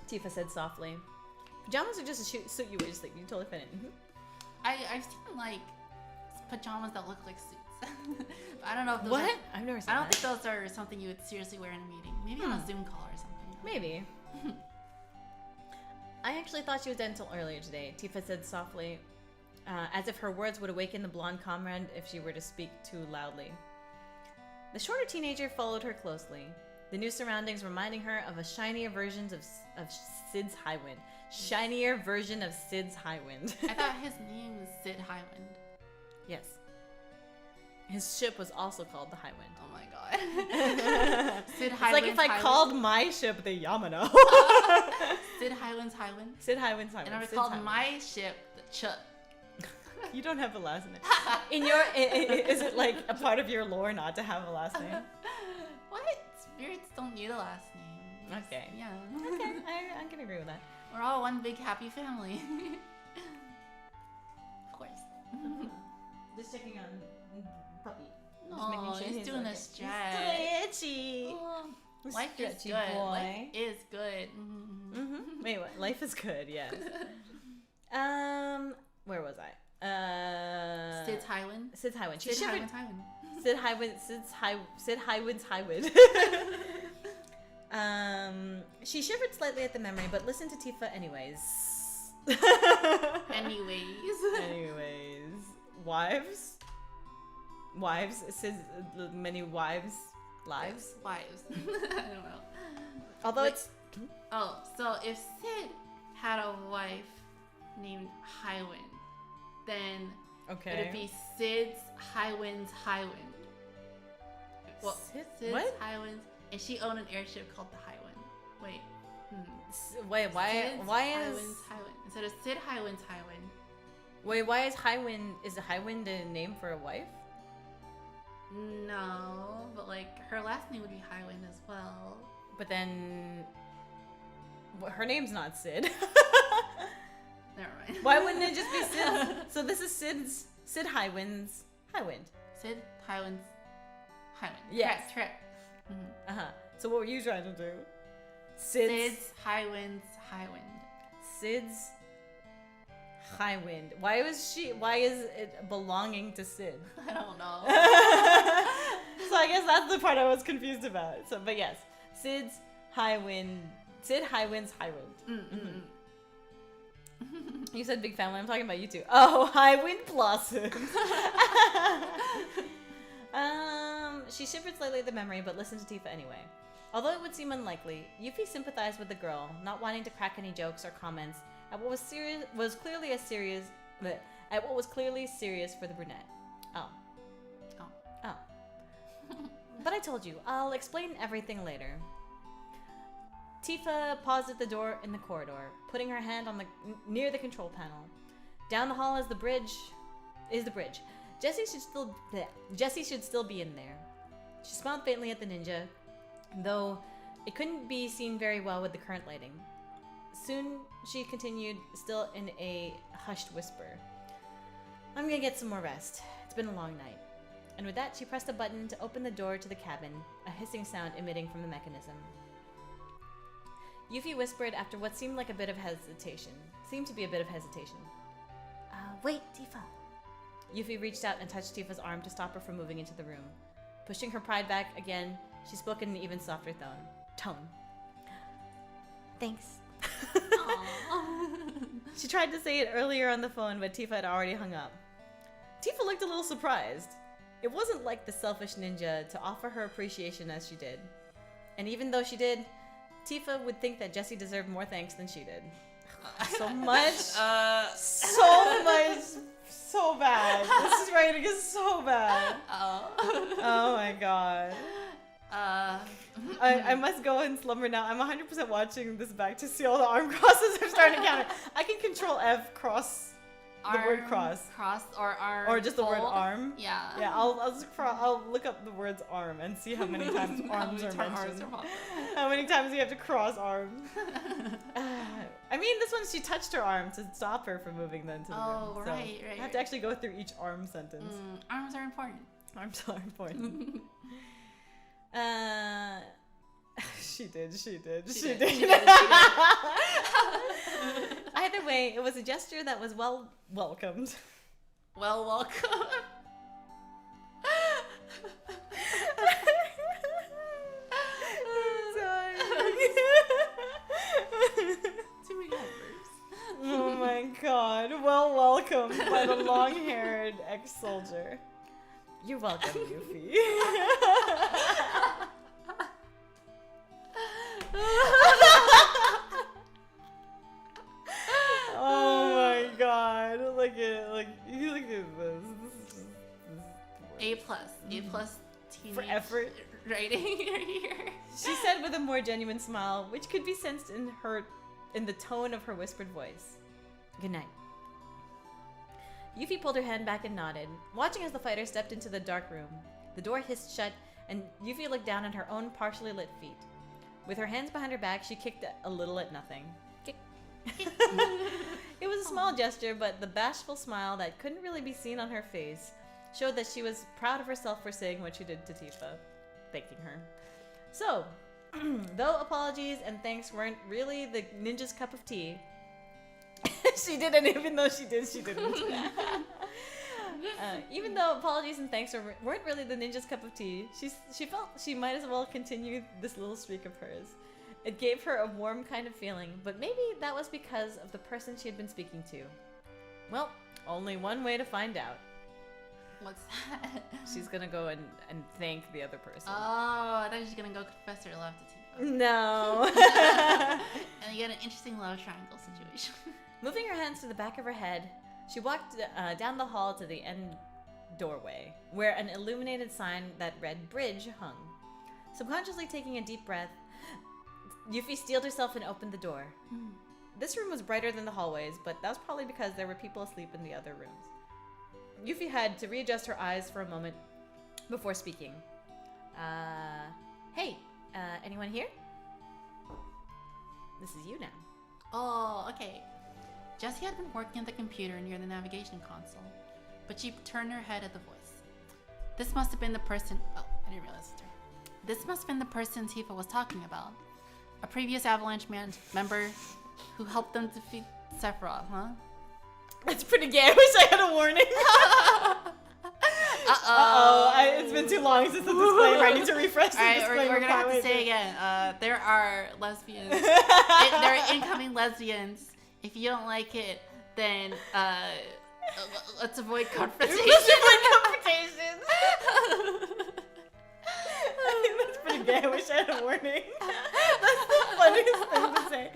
Tifa said softly. Pajamas are just a suit you wear, just like you totally fit in. Mm-hmm. I've seen like pajamas that look like suits. I don't know if those What? I've never seen that. I don't think those are something you would seriously wear in a meeting. Maybe on a Zoom call or something. Maybe. I actually thought she was dead until earlier today, Tifa said softly, as if her words would awaken the blonde comrade if she were to speak too loudly. The shorter teenager followed her closely, the new surroundings reminding her of a shinier version of Sid's Highwind. Shinier version of Sid's Highwind. I thought his name was Sid Highwind. Yes. His ship was also called the Highwind. Oh my god. Sid Highwind. It's like if I called my ship the Yamano. Sid Highwind's Highwind. Sid Highwind's Highwind. And I called my ship the Chuck. You don't have a last name. In your, is it like a part of your lore not to have a last name? What? Spirits don't need a last name. Okay. Yeah. Okay, I can agree with that. We're all one big happy family. Of course. Just checking on puppy. Oh, he's doing a stretch. He's itchy. Oh, life is Stretchy good. boy. Life is good. Wait, what? Life is good, yes. Where was I? Sid's Highwind. Sid's Highwind. She Sid shivered. Highwind. Sid Highwind. Sid Highwind's Highwind. She shivered slightly at the memory, but listened to Tifa anyways. Anyways. Wives? Sid's many wives? Lives? Yes, wives. I don't know. Although it's... Oh, so if Sid had a wife named Highwind, then it'd be Sid's Highwind's Highwind. Well, Sid's what? Highwind, and she owned an airship called the Highwind. Wait. Wait, why is... Highwind's Highwind. Instead of Sid Highwind's Highwind. Wait, why is Highwind... Is Highwind a name for a wife? No, but like her last name would be Highwind as well. But then... her name's not Sid. Never mind. Why wouldn't it just be Sid? So this is Sid Highwind's Highwind. Sid Highwind's Highwind. Yes. Correct. Uh-huh. So what were you trying to do? Sid's Highwind's Highwind. Sid's Highwind. Why is it belonging to Sid? I don't know. So I guess that's the part I was confused about. So, but yes, Sid Highwind's Highwind. You said big family. I'm talking about you two. Oh, Highwind blossomed. She shivered slightly at the memory, but listened to Tifa anyway. Although it would seem unlikely, Yuffie sympathized with the girl, not wanting to crack any jokes or comments at what was clearly serious for the brunette. Oh. But I told you, I'll explain everything later. Tifa paused at the door in the corridor, putting her hand on near the control panel. Down the hall is the bridge. Jessie should still be in there. She smiled faintly at the ninja, though it couldn't be seen very well with the current lighting. Soon, she continued, still in a hushed whisper. I'm gonna get some more rest. It's been a long night. And with that, she pressed a button to open the door to the cabin, a hissing sound emitting from the mechanism. Yuffie whispered after what seemed to be a bit of hesitation. Wait, Tifa. Yuffie reached out and touched Tifa's arm to stop her from moving into the room. Pushing her pride back again, she spoke in an even softer tone. Thanks. She tried to say it earlier on the phone, but Tifa had already hung up. Tifa looked a little surprised. It wasn't like the selfish ninja to offer her appreciation as she did. And even though she did, Tifa would think that Jessie deserved more thanks than she did. So much. So bad. This is writing is so bad. Oh my god. I must go and slumber now. I'm 100% watching this back to see all the arm crosses I'm starting to counter. I can control F cross the word cross. Cross or arm. Or just the word arm. Yeah. Yeah, I'll look up the words arm and see how many times arms are mentioned. How many times you have to cross arms. I mean, this one she touched her arm to stop her from moving then to the room. Oh, so right. I have to actually go through each arm sentence. Arms are important. Arms are important. She did. Either way, it was a gesture that was well welcomed. Well welcome. Too many numbers. Oh my god. Well welcomed by the long-haired ex-soldier. You're welcome, Yuffie. Oh my god. Look at this. A+. A+ teenage For effort. writing here. She said with a more genuine smile, which could be sensed in the tone of her whispered voice. Good night. Yuffie pulled her hand back and nodded, watching as the fighter stepped into the dark room. The door hissed shut, and Yuffie looked down at her own partially lit feet. With her hands behind her back, she kicked a little at nothing. Kick. It was a small gesture, but the bashful smile that couldn't really be seen on her face showed that she was proud of herself for saying what she did to Tifa, thanking her. So, though apologies and thanks weren't really the ninja's cup of tea, she didn't, even though she did, she didn't. Even though apologies and thanks weren't really the ninja's cup of tea, she felt she might as well continue this little streak of hers. It gave her a warm kind of feeling, but maybe that was because of the person she had been speaking to. Well, only one way to find out. What's that? She's gonna go and thank the other person. Oh, I thought she was gonna go confess her love to Tifa. No. And you get an interesting love triangle situation. Moving her hands to the back of her head, she walked down the hall to the end doorway, where an illuminated sign that read Bridge hung. Subconsciously taking a deep breath, Yuffie steeled herself and opened the door. This room was brighter than the hallways, but that was probably because there were people asleep in the other rooms. Yuffie had to readjust her eyes for a moment before speaking. Hey, anyone here? This is you now. Oh, okay. Jessie had been working at the computer near the navigation console, but she turned her head at the voice. This must have been the person... Oh, I didn't realize it's her. This must have been the person Tifa was talking about. A previous Avalanche member who helped them defeat Sephiroth, huh? That's pretty gay. I wish I had a warning. Uh-oh. It's been too long since the disclaimer. I need to refresh the disclaimer. Alright, we're gonna have to say again. There are lesbians. There are incoming lesbians. If you don't like it, then let's avoid confrontation. That's pretty gay. I wish I had a warning. That's the funniest thing to say.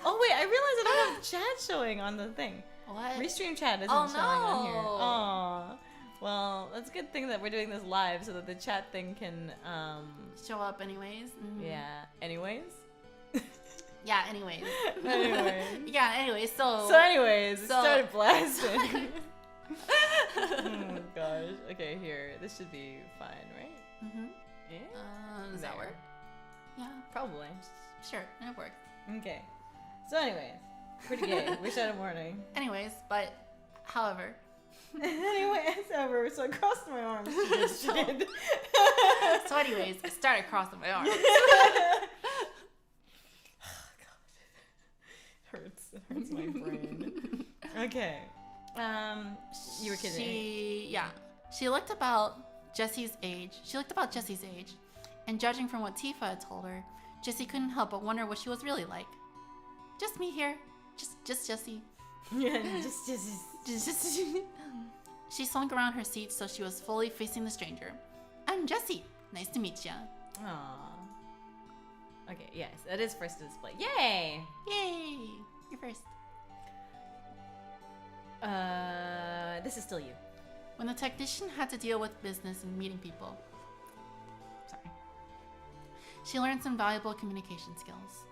Oh wait, I realized I don't have chat showing on the thing. What? Restream chat isn't showing on here. Aww. Well, that's a good thing that we're doing this live so that the chat thing can show up anyways. Mm-hmm. Yeah. Anyways? Yeah, anyways. Anyways. Yeah, anyways, so anyways, it started blasting. Oh my gosh. Okay, here. This should be fine, right? Mm-hmm. Yeah? Does that work? Yeah. Probably. Sure, it works. Okay. So anyways, pretty gay. Wish I had a warning. Anyways, but, however. However, so I crossed my arms. She did. So anyways, I started crossing my arms. Hurts my brain. Okay. You were kidding. She looked about Jessie's age. And judging from what Tifa had told her, Jessie couldn't help but wonder what she was really like. Just me here. Just Jessie. Yeah, just Jessie. She slunk around her seat so she was fully facing the stranger. I'm Jessie. Nice to meet ya. Aww. Okay, yes, that is first to display. Yay! Yay! You're first. This is still you. When the technician had to deal with business and meeting people. She learned some valuable communication skills.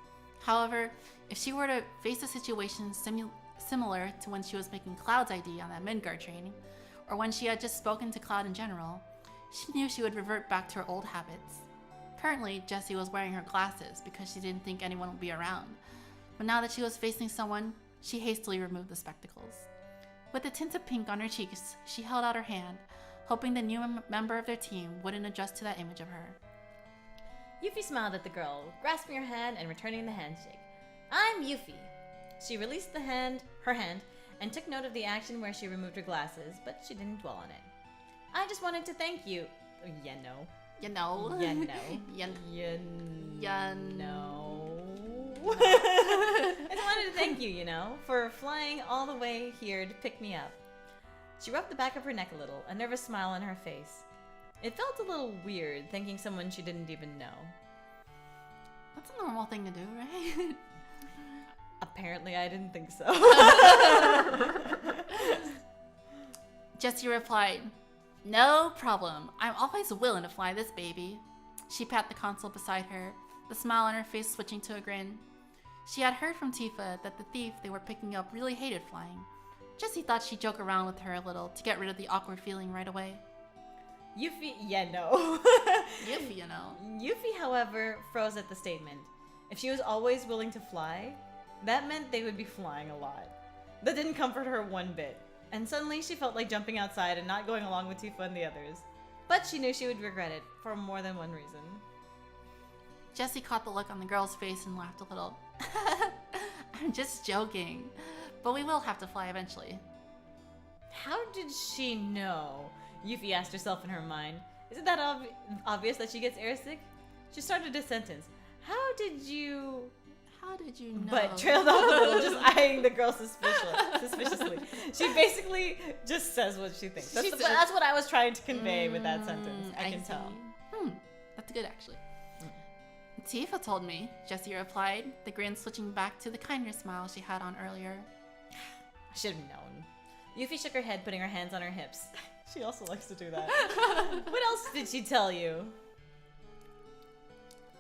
However, if she were to face a situation similar to when she was making Cloud's ID on that Midgard training, or when she had just spoken to Cloud in general, she knew she would revert back to her old habits. Currently, Jessie was wearing her glasses because she didn't think anyone would be around, but now that she was facing someone, she hastily removed the spectacles. With a tint of pink on her cheeks, she held out her hand, hoping the new member of their team wouldn't adjust to that image of her. Yuffie smiled at the girl, grasping her hand and returning the handshake. I'm Yuffie. She released her hand, and took note of the action where she removed her glasses, but she didn't dwell on it. I just wanted to thank you. You know. You know. You know. I just wanted to thank you, for flying all the way here to pick me up. She rubbed the back of her neck a little, a nervous smile on her face. It felt a little weird, thanking someone she didn't even know. That's a normal thing to do, right? Apparently I didn't think so. Jessie replied, No problem. I'm always willing to fly this baby. She patted the console beside her, the smile on her face switching to a grin. She had heard from Tifa that the thief they were picking up really hated flying. Jessie thought she'd joke around with her a little to get rid of the awkward feeling right away. Yuffie, no. Yuffie, you know. Yuffie, however, froze at the statement. If she was always willing to fly, that meant they would be flying a lot. That didn't comfort her one bit, and suddenly she felt like jumping outside and not going along with Tifa and the others. But she knew she would regret it for more than one reason. Jessie caught the look on the girl's face and laughed a little. I'm just joking, but we will have to fly eventually. How did she know? Yuffie asked herself in her mind. Isn't that obvious that she gets airsick? She started a sentence. How did you know? But trailed off a little, just eyeing the girl suspiciously. She basically just says what she thinks. That's what I was trying to convey with that sentence. I can tell. That's good, actually. Tifa told me, Jessie replied, the grin switching back to the kinder smile she had on earlier. I should have known. Yuffie shook her head, putting her hands on her hips. She also likes to do that. What else did she tell you?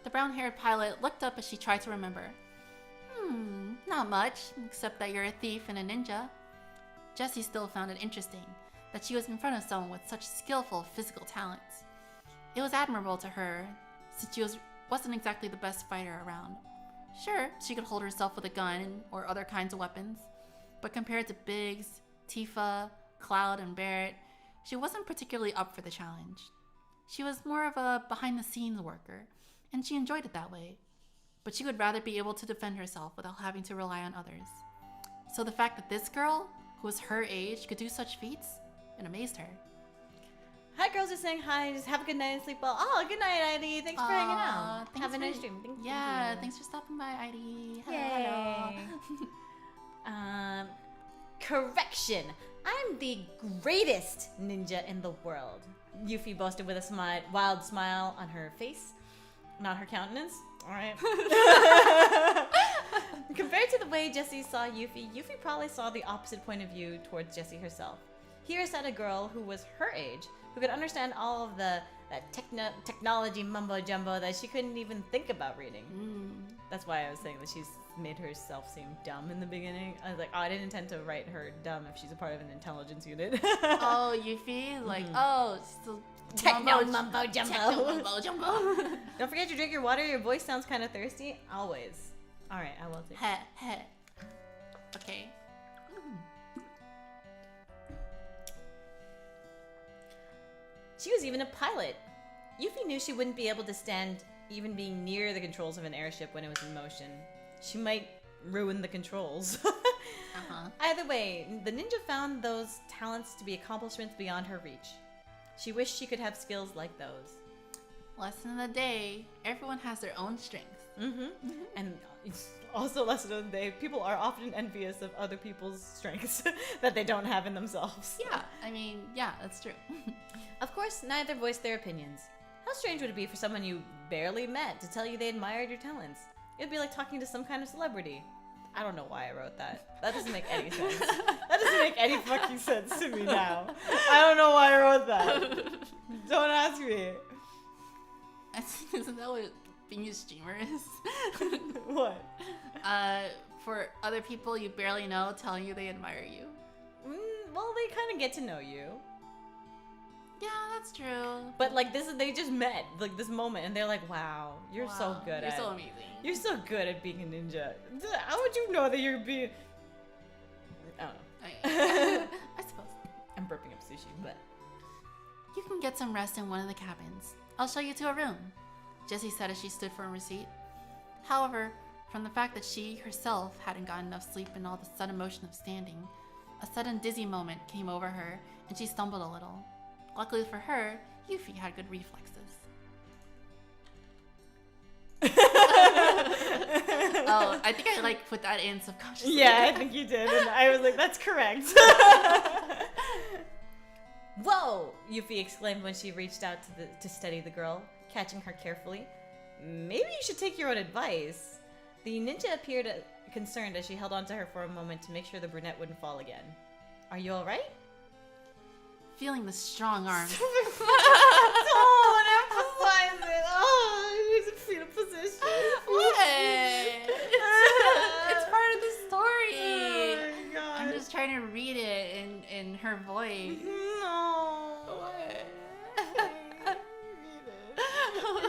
The brown-haired pilot looked up as she tried to remember. Not much, except that you're a thief and a ninja. Jessie still found it interesting that she was in front of someone with such skillful physical talents. It was admirable to her, since she wasn't exactly the best fighter around. Sure, she could hold herself with a gun or other kinds of weapons, but compared to Biggs, Tifa, Cloud, and Barrett, she wasn't particularly up for the challenge. She was more of a behind-the-scenes worker, and she enjoyed it that way. But she would rather be able to defend herself without having to rely on others. So the fact that this girl, who was her age, could do such feats, it amazed her. Hi, girls are saying hi. Just have a good night and sleep well. Oh, good night, Heidi. Thanks for hanging out. Have a nice dream. Thanks for stopping by, Heidi. Hello. Correction. I'm the greatest ninja in the world. Yuffie boasted with a wild smile on her face. Not her countenance. All right. Compared to the way Jessie saw Yuffie probably saw the opposite point of view towards Jessie herself. Here sat a girl who was her age, who could understand all of that technology mumbo jumbo that she couldn't even think about reading. That's why I was saying that she's made herself seem dumb in the beginning. I was like, I didn't intend to write her dumb if she's a part of an intelligence unit. Oh, Yuffie? Like, so Techno mumbo jumbo. Don't forget to drink your water. Your voice sounds kind of thirsty. Always. All right, I will take it. Okay. She was even a pilot. Yuffie knew she wouldn't be able to stand even being near the controls of an airship when it was in motion. She might ruin the controls. Either way, the ninja found those talents to be accomplishments beyond her reach. She wished she could have skills like those. Lesson of the day, everyone has their own strengths. And also lesson of the day, people are often envious of other people's strengths that they don't have in themselves. Yeah, I mean, yeah, that's true. Of course, neither voiced their opinions. How strange would it be for someone you barely met to tell you they admired your talents? It would be like talking to some kind of celebrity. I don't know why I wrote that. That doesn't make any sense. That doesn't make any fucking sense to me now. I don't know why I wrote that. Don't ask me. Isn't that what being a streamer is? What? For other people you barely know telling you they admire you. Well, they kind of get to know you. Yeah, that's true. But like they just met like this moment, and they're like, "Wow, you're so good. You're so amazing. You're so good at being a ninja. How would you know that you're being?" I don't know. I suppose. I'm burping up sushi, but you can get some rest in one of the cabins. I'll show you to a room, Jessie said as she stood for a receipt. However, from the fact that she herself hadn't gotten enough sleep in all the sudden motion of standing, a sudden dizzy moment came over her, and she stumbled a little. Luckily for her, Yuffie had good reflexes. Oh, I think I put that in subconsciously. Yeah, I think you did, and I was like, that's correct. Whoa! Yuffie exclaimed when she reached out to steady the girl, catching her carefully. Maybe you should take your own advice. The ninja appeared concerned as she held onto her for a moment to make sure the brunette wouldn't fall again. Are you alright? Feeling the strong arms. Don't emphasize it. Oh, you need to feel a position. What? It's part of the story. Oh my God. I'm just trying to read it her voice. No. What?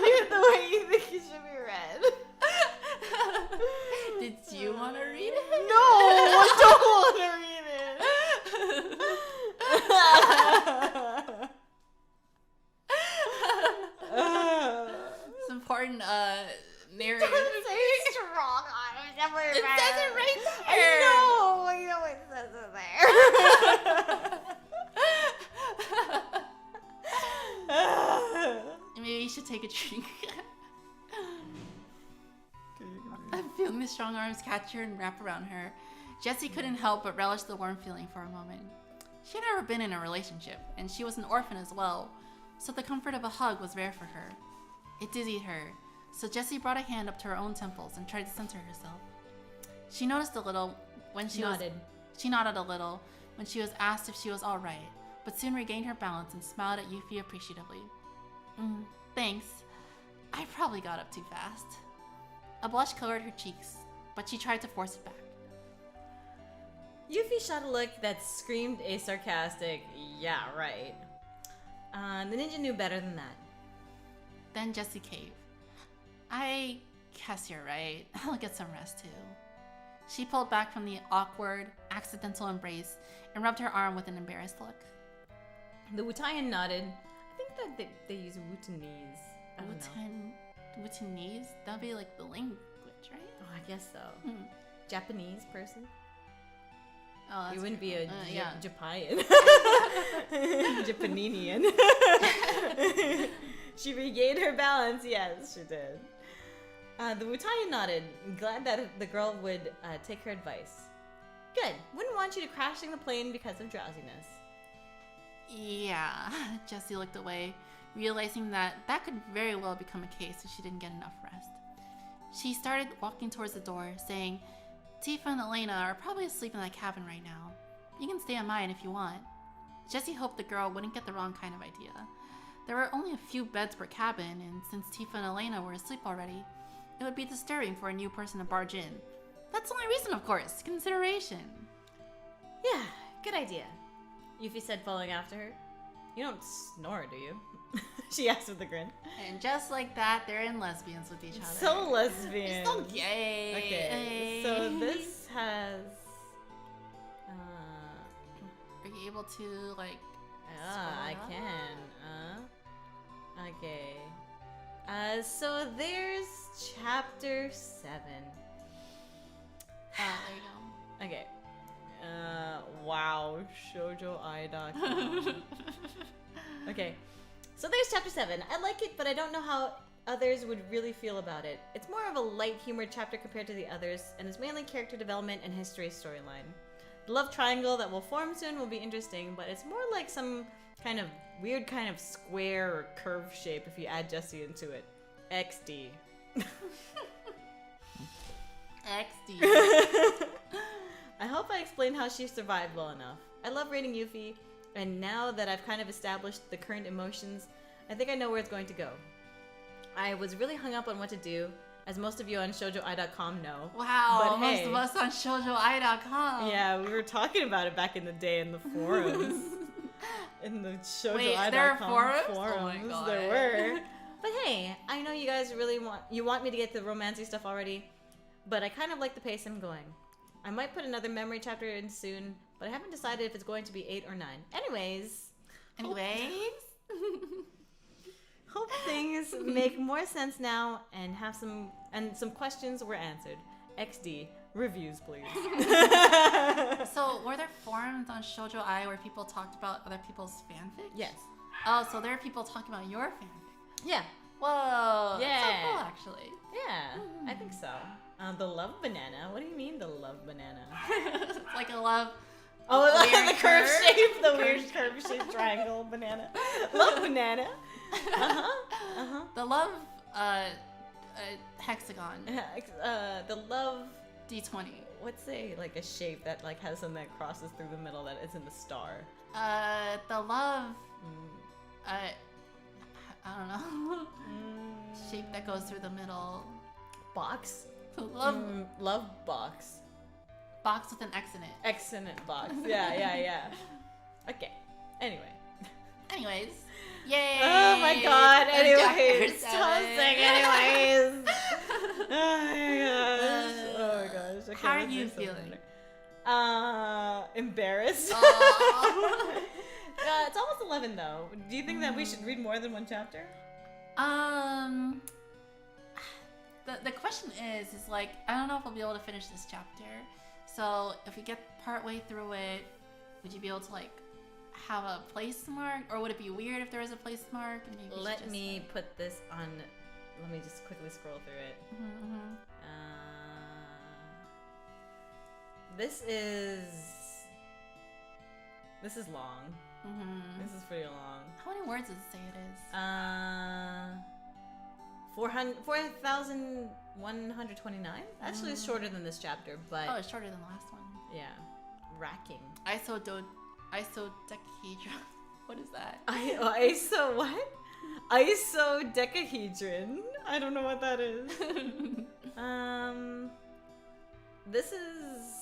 Read the way you think it should be read. Did you want to read it? No, I don't want to read it. It's important narrative. Don't say strong arms. It says it right I there. know it says it there. Maybe you should take a drink. I'm feeling the strong arms catch her and wrap around her. Jessie couldn't help but relish the warm feeling for a moment. She had never been in a relationship, and she was an orphan as well, so the comfort of a hug was rare for her. It dizzied her, so Jessie brought a hand up to her own temples and tried to center herself. She noticed a little when she nodded a little when she was asked if she was all right, but soon regained her balance and smiled at Yuffie appreciatively. Thanks. I probably got up too fast. A blush colored her cheeks, but she tried to force it back. Yuffie shot a look that screamed a sarcastic, yeah, right. The ninja knew better than that. Then Jessie caved. I guess you're right. I'll get some rest too. She pulled back from the awkward, accidental embrace and rubbed her arm with an embarrassed look. The Wutayan nodded. I think that they use Wutanese. I don't know. Wutanese? That'd be like the language, right? Oh, I guess so. Japanese person? Oh, that's you wouldn't be a Japan. Japaninian. She regained her balance. Yes, she did. The Wutayan nodded, glad that the girl would take her advice. Good. Wouldn't want you to crashing the plane because of drowsiness. Yeah. Jessie looked away, realizing that could very well become a case if she didn't get enough rest. She started walking towards the door, saying, Tifa and Elena are probably asleep in that cabin right now. You can stay on mine if you want. Jessie hoped the girl wouldn't get the wrong kind of idea. There were only a few beds per cabin, and since Tifa and Elena were asleep already, it would be disturbing for a new person to barge in. That's the only reason, of course. Consideration. Yeah, good idea. Yuffie said, following after her. You don't snore, do you? She asked with a grin. And just like that, they're in lesbians with each other. So lesbian. So gay. Okay, so this has... Are you able to, like... I can. Okay. So there's chapter 7. There you go. Okay. Wow. Shoujoai.com. Okay. So there's chapter 7. I like it, but I don't know how others would really feel about it. It's more of a light humor chapter compared to the others, and it's mainly character development and history storyline. The love triangle that will form soon will be interesting, but it's more like some kind of weird kind of square or curve shape if you add Jessie into it. XD. XD. I hope I explained how she survived well enough. I love reading Yuffie, and now that I've kind of established the current emotions, I think I know where it's going to go. I was really hung up on what to do, as most of you on shoujoai.com know. Wow, but most hey, of us on shoujoai.com. Yeah, we were talking about it back in the day in the forums. In the shoujoai.com Wait, there are forums? forums. Oh my God. There were. But hey, I know you guys really want me to get the romancy stuff already, but I kind of like the pace I'm going. I might put another memory chapter in soon, but I haven't decided if it's going to be 8 or 9. Anyways. Hope things make more sense now and have some questions were answered. XD. Reviews, please. So, were there forums on Shoujo Ai where people talked about other people's fanfic? Yes. Oh, so there are people talking about your fanfic? Yeah. Whoa. Yeah. That's so cool, actually. Yeah, I think so. The love banana. What do you mean, the love banana? It's like a love. Oh, the curve shape, the curve weird curve shaped triangle banana. Love banana. The love hexagon. The love D20. What's like a shape that like has something that crosses through the middle that isn't a star? The love. I don't know. Shape that goes through the middle. Box. Love. Love box. Box with an X in it. X in it box. Yeah. Okay. Anyway. Anyways. Yay! Oh my god. Anyways. Chapter 7. Anyways. Oh my gosh. Oh my gosh. Okay, how are you feeling? Embarrassed. It's almost 11 though. Do you think that we should read more than one chapter? The question is like, I don't know if I'll be able to finish this chapter. So if we get part way through it, would you be able to like have a place mark, or would it be weird if there was a place mark? And maybe Let me put this on. Let me just quickly scroll through it. This is long. This is pretty long. How many words does it say it is? 4,129. Actually, it's shorter than this chapter, but oh, it's shorter than the last one. Yeah, racking. Isodecahedron. What is that? Iso what? Isodecahedron. I don't know what that is. This is.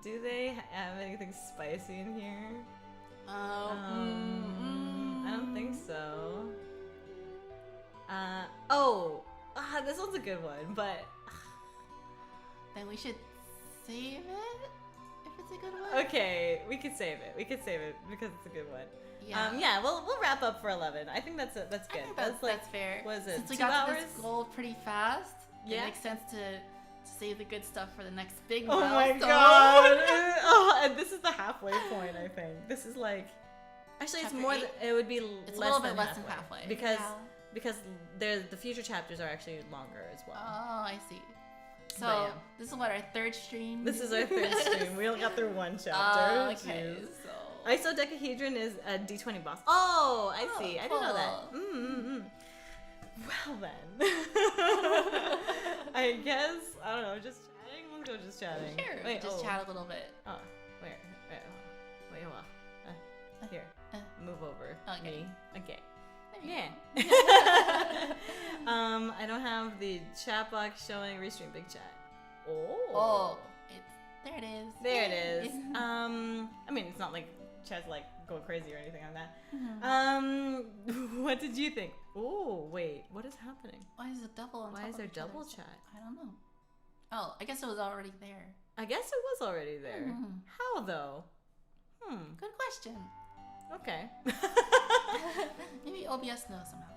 Do they have anything spicy in here? I don't think so. This one's a good one, but then we should save it if it's a good one. Okay, we could save it. because it's a good one. Yeah. We'll wrap up for 11. I think that's good. I think that's fair. What is it? Since we 2 got hours? to this goal pretty fast, Yeah. it makes sense to save the good stuff for the next big Oh milestone. my god! And this is the halfway point. I think this is like. Actually, Chapter it's more. 8? It would be It's less a little bit than less halfway, than halfway. because the future chapters are actually longer as well. Oh, I see. So But, yeah. this is what, our third stream? This is our third stream. We only got through one chapter. Oh, okay. Jeez. So Isodecahedron is a D20 boss. Oh, I see. I didn't know that. cool. Well then. I guess, I don't know, just chatting? Let's go just chatting. Sure. Wait, Just chat a little bit. Oh, where? Wait, hold on. Here. Move over. Okay. Me. Okay. There you Yeah. go. I don't have the chat box showing restream big chat. Oh, there it is. There it is. I mean, it's not like chat's like going crazy or anything on that. What did you think? Oh, wait, what is happening? Why is it double on Why top is of there each other? double chat? I don't know. Oh, I guess it was already there. I guess it was already there. How though? Good question. Okay. Maybe OBS knows somehow.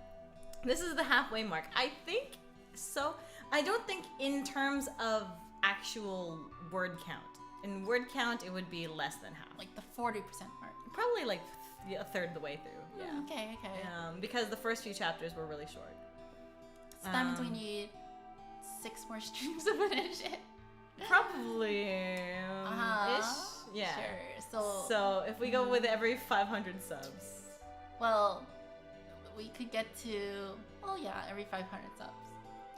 This is the halfway mark. I think so. I don't think in terms of actual word count. In word count, it would be less than half. Like the 40% mark. Probably like a third of the way through. Yeah. Okay. Because the first few chapters were really short. So that means we need 6 more streams to finish it. Probably ish. Yeah. Sure. So if we go with every 500 subs. Well, we could get to, every 500 subs.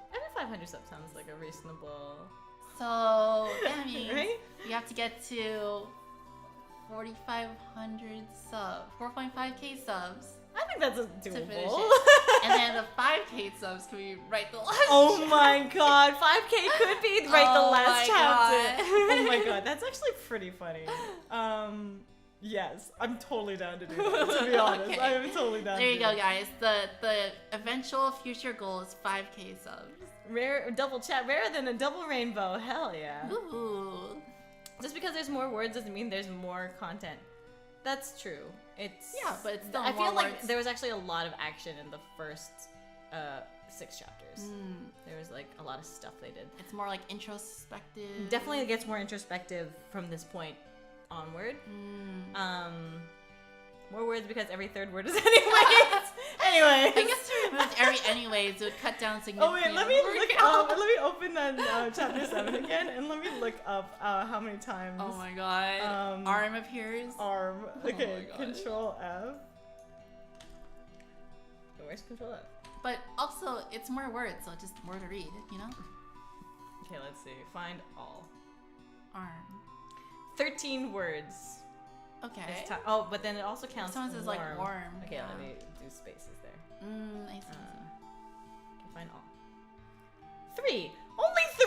Every 500 subs sounds like a reasonable. So that means right? we have to get to 4,500 subs, 4.5k subs I think that's to finish doable. it. And then the 5k subs can we write the last Oh chapter. my god, 5k could be the last chapter. God. Oh my god, that's actually pretty funny. Yes, I'm totally down to do that, to be honest. Okay. I'm totally down There to you do go, that. guys. The eventual future goal is 5k subs. Rare double chat, rarer than a double rainbow. Hell yeah. Ooh. Just because there's more words doesn't mean there's more content. That's true. But it's still I more feel like words. there was actually a lot of action in the first 6 chapters. There was like a lot of stuff they did. It's more like introspective. Definitely it gets more introspective from this point onward. More words because every third word is anyways. Anyway. I guess if we removed every anyways, it would cut down Oh significantly. wait, let me open that chapter 7 again and let me look up how many times. Oh my god. Arm appears. Arm. Oh Okay, my gosh. Control F. Where's Control F? But also, it's more words, so it's just more to read, you know? Okay, let's see. Find all. Arm. 13 words. Okay. Oh, but then it also counts Someone says warm. like warm. Okay, yeah. let me do spaces there. I see. Okay, find all. 3! Only 3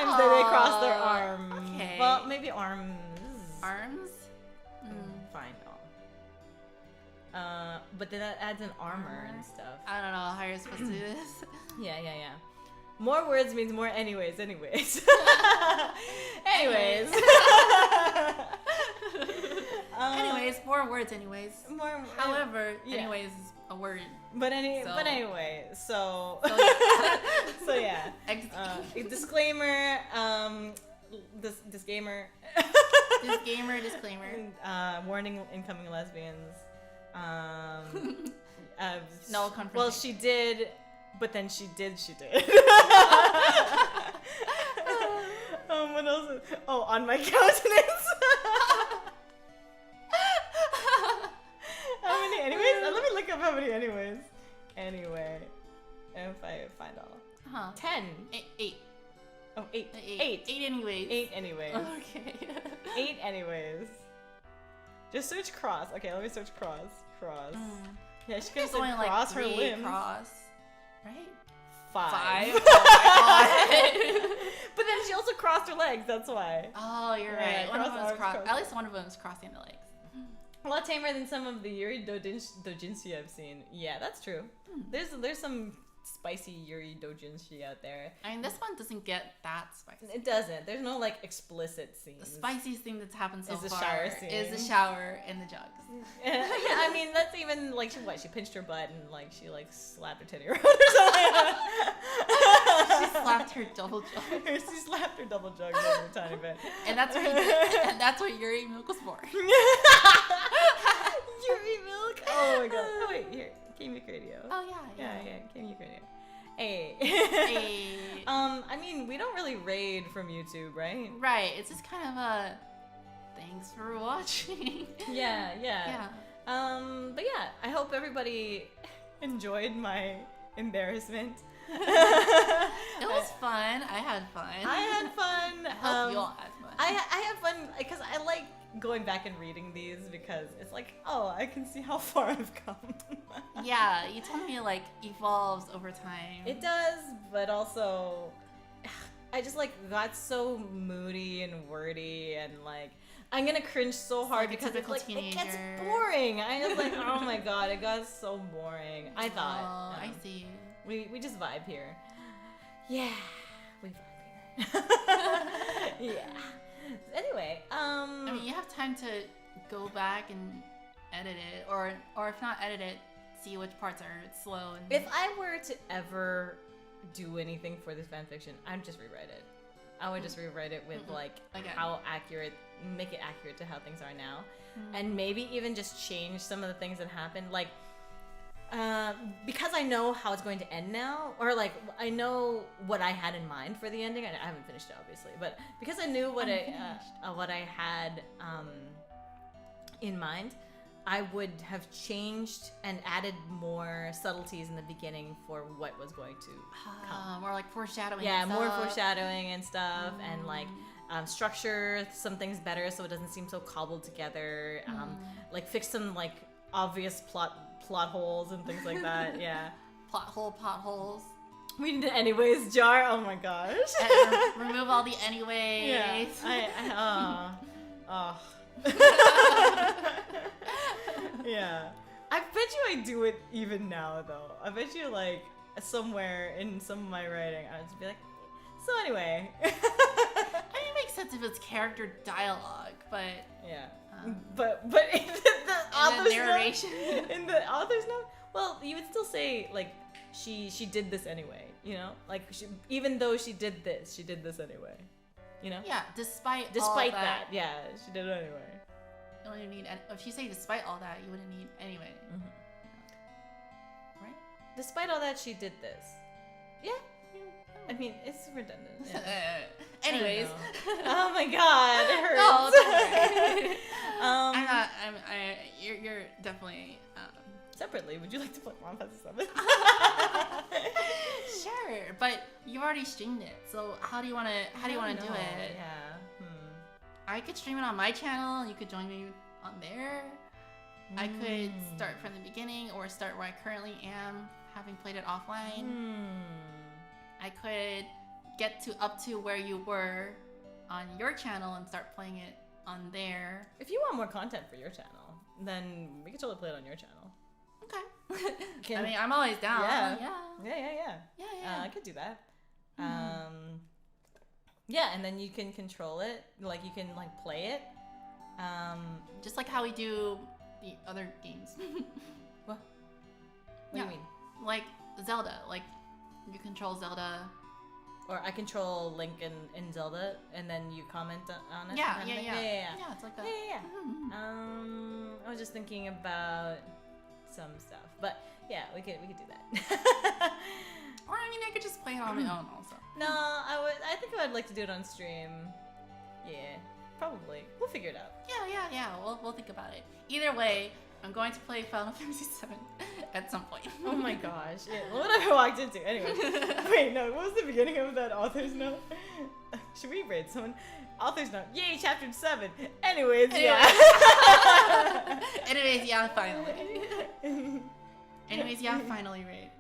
times that they cross their arm. Okay. Well, maybe arms. Arms? Fine. But then that adds an armor and stuff. I don't know how you're supposed to do this. Yeah. More words means more anyways. Anyways. Anyways, more words anyways. However, yeah. anyways is a word. But anyway, so so yeah. Disclaimer, disclaimer. Disclaimer. Warning incoming lesbians. No confrontation. Well, she did, but then she did. What else? On my countenance. How many anyways? Let me look up how many anyways. Anyway, if I find all. 10. 8. Oh, 8. 8 anyways. 8 anyways. Okay. 8 anyways. Just search cross. Okay, let me search cross. Yeah, she could have said cross her limbs. Cross, right? 5. Oh my god. But then she also crossed her legs. That's why. Oh, you're right. One of them was crossed. At least one of them was crossing the legs. A lot tamer than some of the Yuri doujinshi I've seen. Yeah, that's true. There's some spicy Yuri doujinshi out there. I mean, this one doesn't get that spicy. It doesn't. There's no like explicit scenes. The spiciest thing that's happened so far is the shower and the jugs. Yeah, I mean, that's even like she pinched her butt and like she like slapped her titty around or something. She slapped her double jug. She slapped her double jug a tiny bit. And that's what Yuri milk was for. Yuri milk. Oh my god. Oh wait, here, K-Muk Radio. Oh yeah. K-Muk Radio. Hey. I mean, we don't really raid from YouTube, right? Right. It's just kind of a thanks for watching. Yeah. But yeah, I hope everybody enjoyed my embarrassment. It was fun. I had fun. I hope you all had fun. I have fun because I like going back and reading these because it's like, oh, I can see how far I've come. Yeah, you told me it like evolves over time. It does, but also I just like got so moody and wordy and like I'm gonna cringe so hard because it's like it gets boring. I was like, oh my god, it got so boring. I thought. I see. We just vibe here. Yeah, we vibe here. Yeah. Anyway, I mean, you have time to go back and edit it, or if not edit it, see which parts are slow. And if I were to ever do anything for this fanfiction, I'd just rewrite it. I would just rewrite it with like how accurate, make it accurate to how things are now, and maybe even just change some of the things that happened, like. Because I know how it's going to end now, or like I know what I had in mind for the ending. I haven't finished it, obviously, but because I knew what I had in mind, I would have changed and added more subtleties in the beginning for what was going to come. More like foreshadowing. Yeah, more foreshadowing and stuff, and like structure some things better so it doesn't seem so cobbled together. Like fix some like obvious plot holes and things like that. Yeah. Potholes. We need an anyways jar. Oh my gosh. Remove all the anyways. Yeah. Yeah. I bet you I do it even now though. I bet you like somewhere in some of my writing I would just be like, so anyway. I mean, it makes sense if it's character dialogue, but yeah. But in the author's narration. In the author's note, well, you would still say like she did this anyway, you know, like even though she did this anyway, you know. Yeah, despite all that, yeah, she did it anyway. You don't even need. If you say despite all that, you wouldn't need anyway. Right? Despite all that, she did this. Yeah. I mean, it's redundant. Yeah. Anyways. Oh my god, it hurts. No, don't worry. I'm not. You're definitely. Separately, would you like to play FF7? Sure, but you already streamed it. So how do you want to do it? Yeah. I could stream it on my channel. You could join me on there. I could start from the beginning or start where I currently am, having played it offline. I could get to up to where you were on your channel and start playing it on there. If you want more content for your channel, then we can totally play it on your channel. Okay. I mean, I'm always down. Yeah. I could do that. Yeah, and then you can control it. Like, you can, like, play it. Just like how we do the other games. What do you mean? Like Zelda. Like, you control Zelda. Or I control Link in Zelda, and then you comment on it? Yeah, it's like that. Yeah. I was just thinking about some stuff. But, yeah, we could do that. Or, I mean, I could just play it on my own also. No, I think I would like to do it on stream. Yeah, probably. We'll figure it out. Yeah. We'll think about it. Either way, I'm going to play Final Fantasy 7 at some point. Oh my gosh. Yeah, what have I walked into? Anyway. Wait, no, what was the beginning of that author's note? Should we raid someone? Author's note. Yay, chapter 7. Anyways, yeah. Anyways, yeah, finally. Anyways, yeah, finally raid.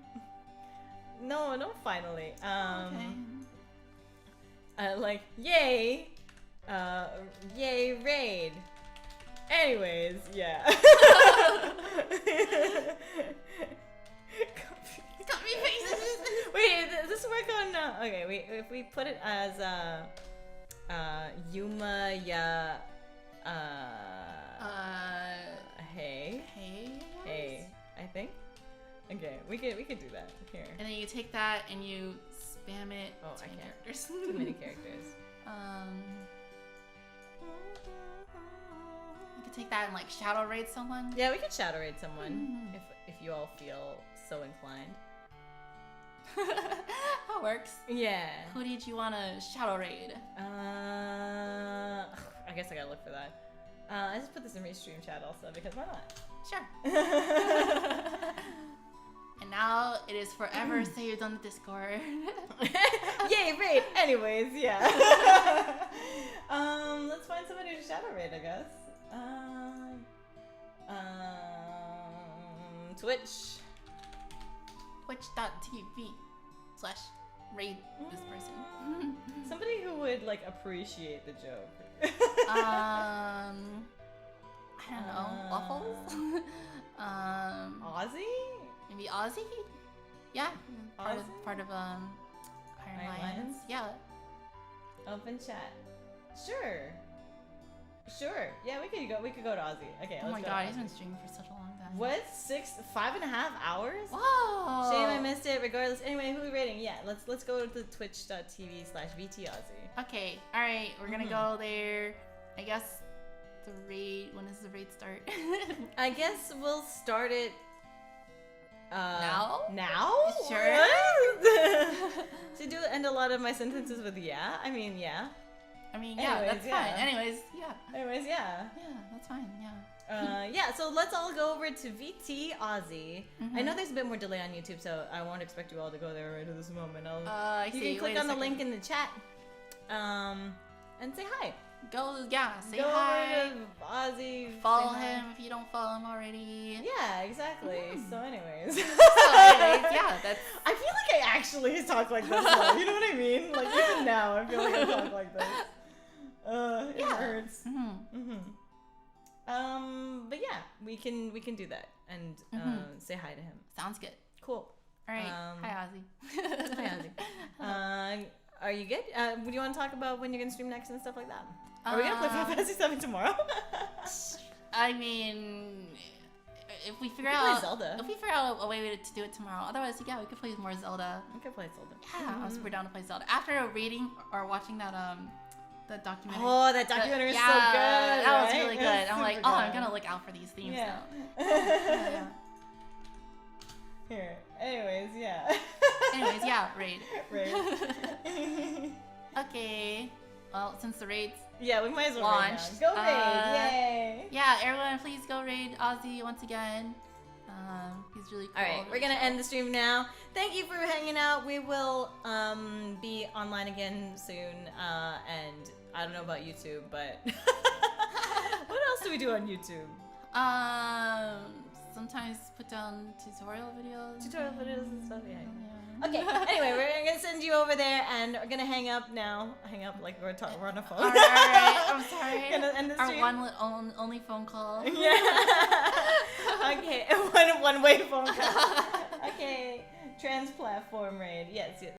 No, finally. Okay. Like, yay. Yay, raid. Anyways, yeah. Copy faces. Wait, does this work on? Okay, if we put it as Yuma, yeah. Hey, I think. Okay, we could do that here. And then you take that and you spam it. Oh, I can't. Characters. Too many characters. You could take that and like shadow raid someone. Yeah, we could shadow raid someone if you all feel so inclined. That works. Yeah. Who did you want to shadow raid? I guess I gotta look for that. I just put this in restream chat also because why not? Sure. And now it is forever saved on the Discord. Yay, raid! Anyways, yeah. Let's find somebody to shadow raid, I guess. Twitch. Twitch.tv/raid this person. Somebody who would like appreciate the joke. I don't know. Waffles? Aussie? Maybe Aussie? Yeah. Part of Iron Lions. Yeah. Open chat. Sure. Yeah, we could go to Aussie. Okay. Oh let's my go god, to he's Aussie. been streaming for such a long time. What? 5.5 hours? Whoa! Shame I missed it. Regardless, anyway, who are we rating? Yeah, let's go to twitch.tv/VTAussie. Okay, all right, we're gonna go there. I guess the raid. When does the raid start? I guess we'll start it. Now? Sure. So end a lot of my sentences with yeah. I mean, yeah. Yeah, that's fine. Anyways, yeah. Yeah, that's fine. Yeah. Yeah, so let's all go over to VTAussie. I know there's a bit more delay on YouTube, so I won't expect you all to go there right at this moment. I see. You can click on the link in the chat, and say hi. Say go hi. Over to Aussie. Follow him if you don't follow him already. Yeah, exactly. So anyways. Yeah, that's... I feel like I actually talk like this though. You know what I mean? Like even now, I feel like I talk like this. It hurts. But yeah, we can do that and say hi to him. Sounds good. Cool. All right. Hi, Ozzy. Hi, Ozzy. Are you good? Would you want to talk about when you're gonna stream next and stuff like that? Are we gonna play Final Fantasy 7 tomorrow? I mean, if we figure out a way to do it tomorrow. Otherwise, yeah, we could play more Zelda. We could play Zelda. Yeah, I'm super down to play Zelda. After reading or watching that the documentary. Oh, that documentary is so good. That was really good. I'm like, I'm gonna look out for these themes now. Yeah. Here. Anyways, yeah. Raid. Okay. Well, since the raid's we might as well launched. Go raid! Yay! Yeah, everyone, please go raid Ozzy once again. He's really cool. All right, we're gonna end the stream now. Thank you for hanging out. We will be online again soon. And I don't know about YouTube, but what else do we do on YouTube? sometimes put down tutorial videos. Tutorial videos and stuff, yeah. Okay, anyway, we're gonna send you over there and we're gonna hang up now. Hang up like we're on a phone. Alright, I'm sorry. Gonna end the stream. Our only phone call. Yeah. Okay, one-way phone call. Okay, trans platform raid. Yes.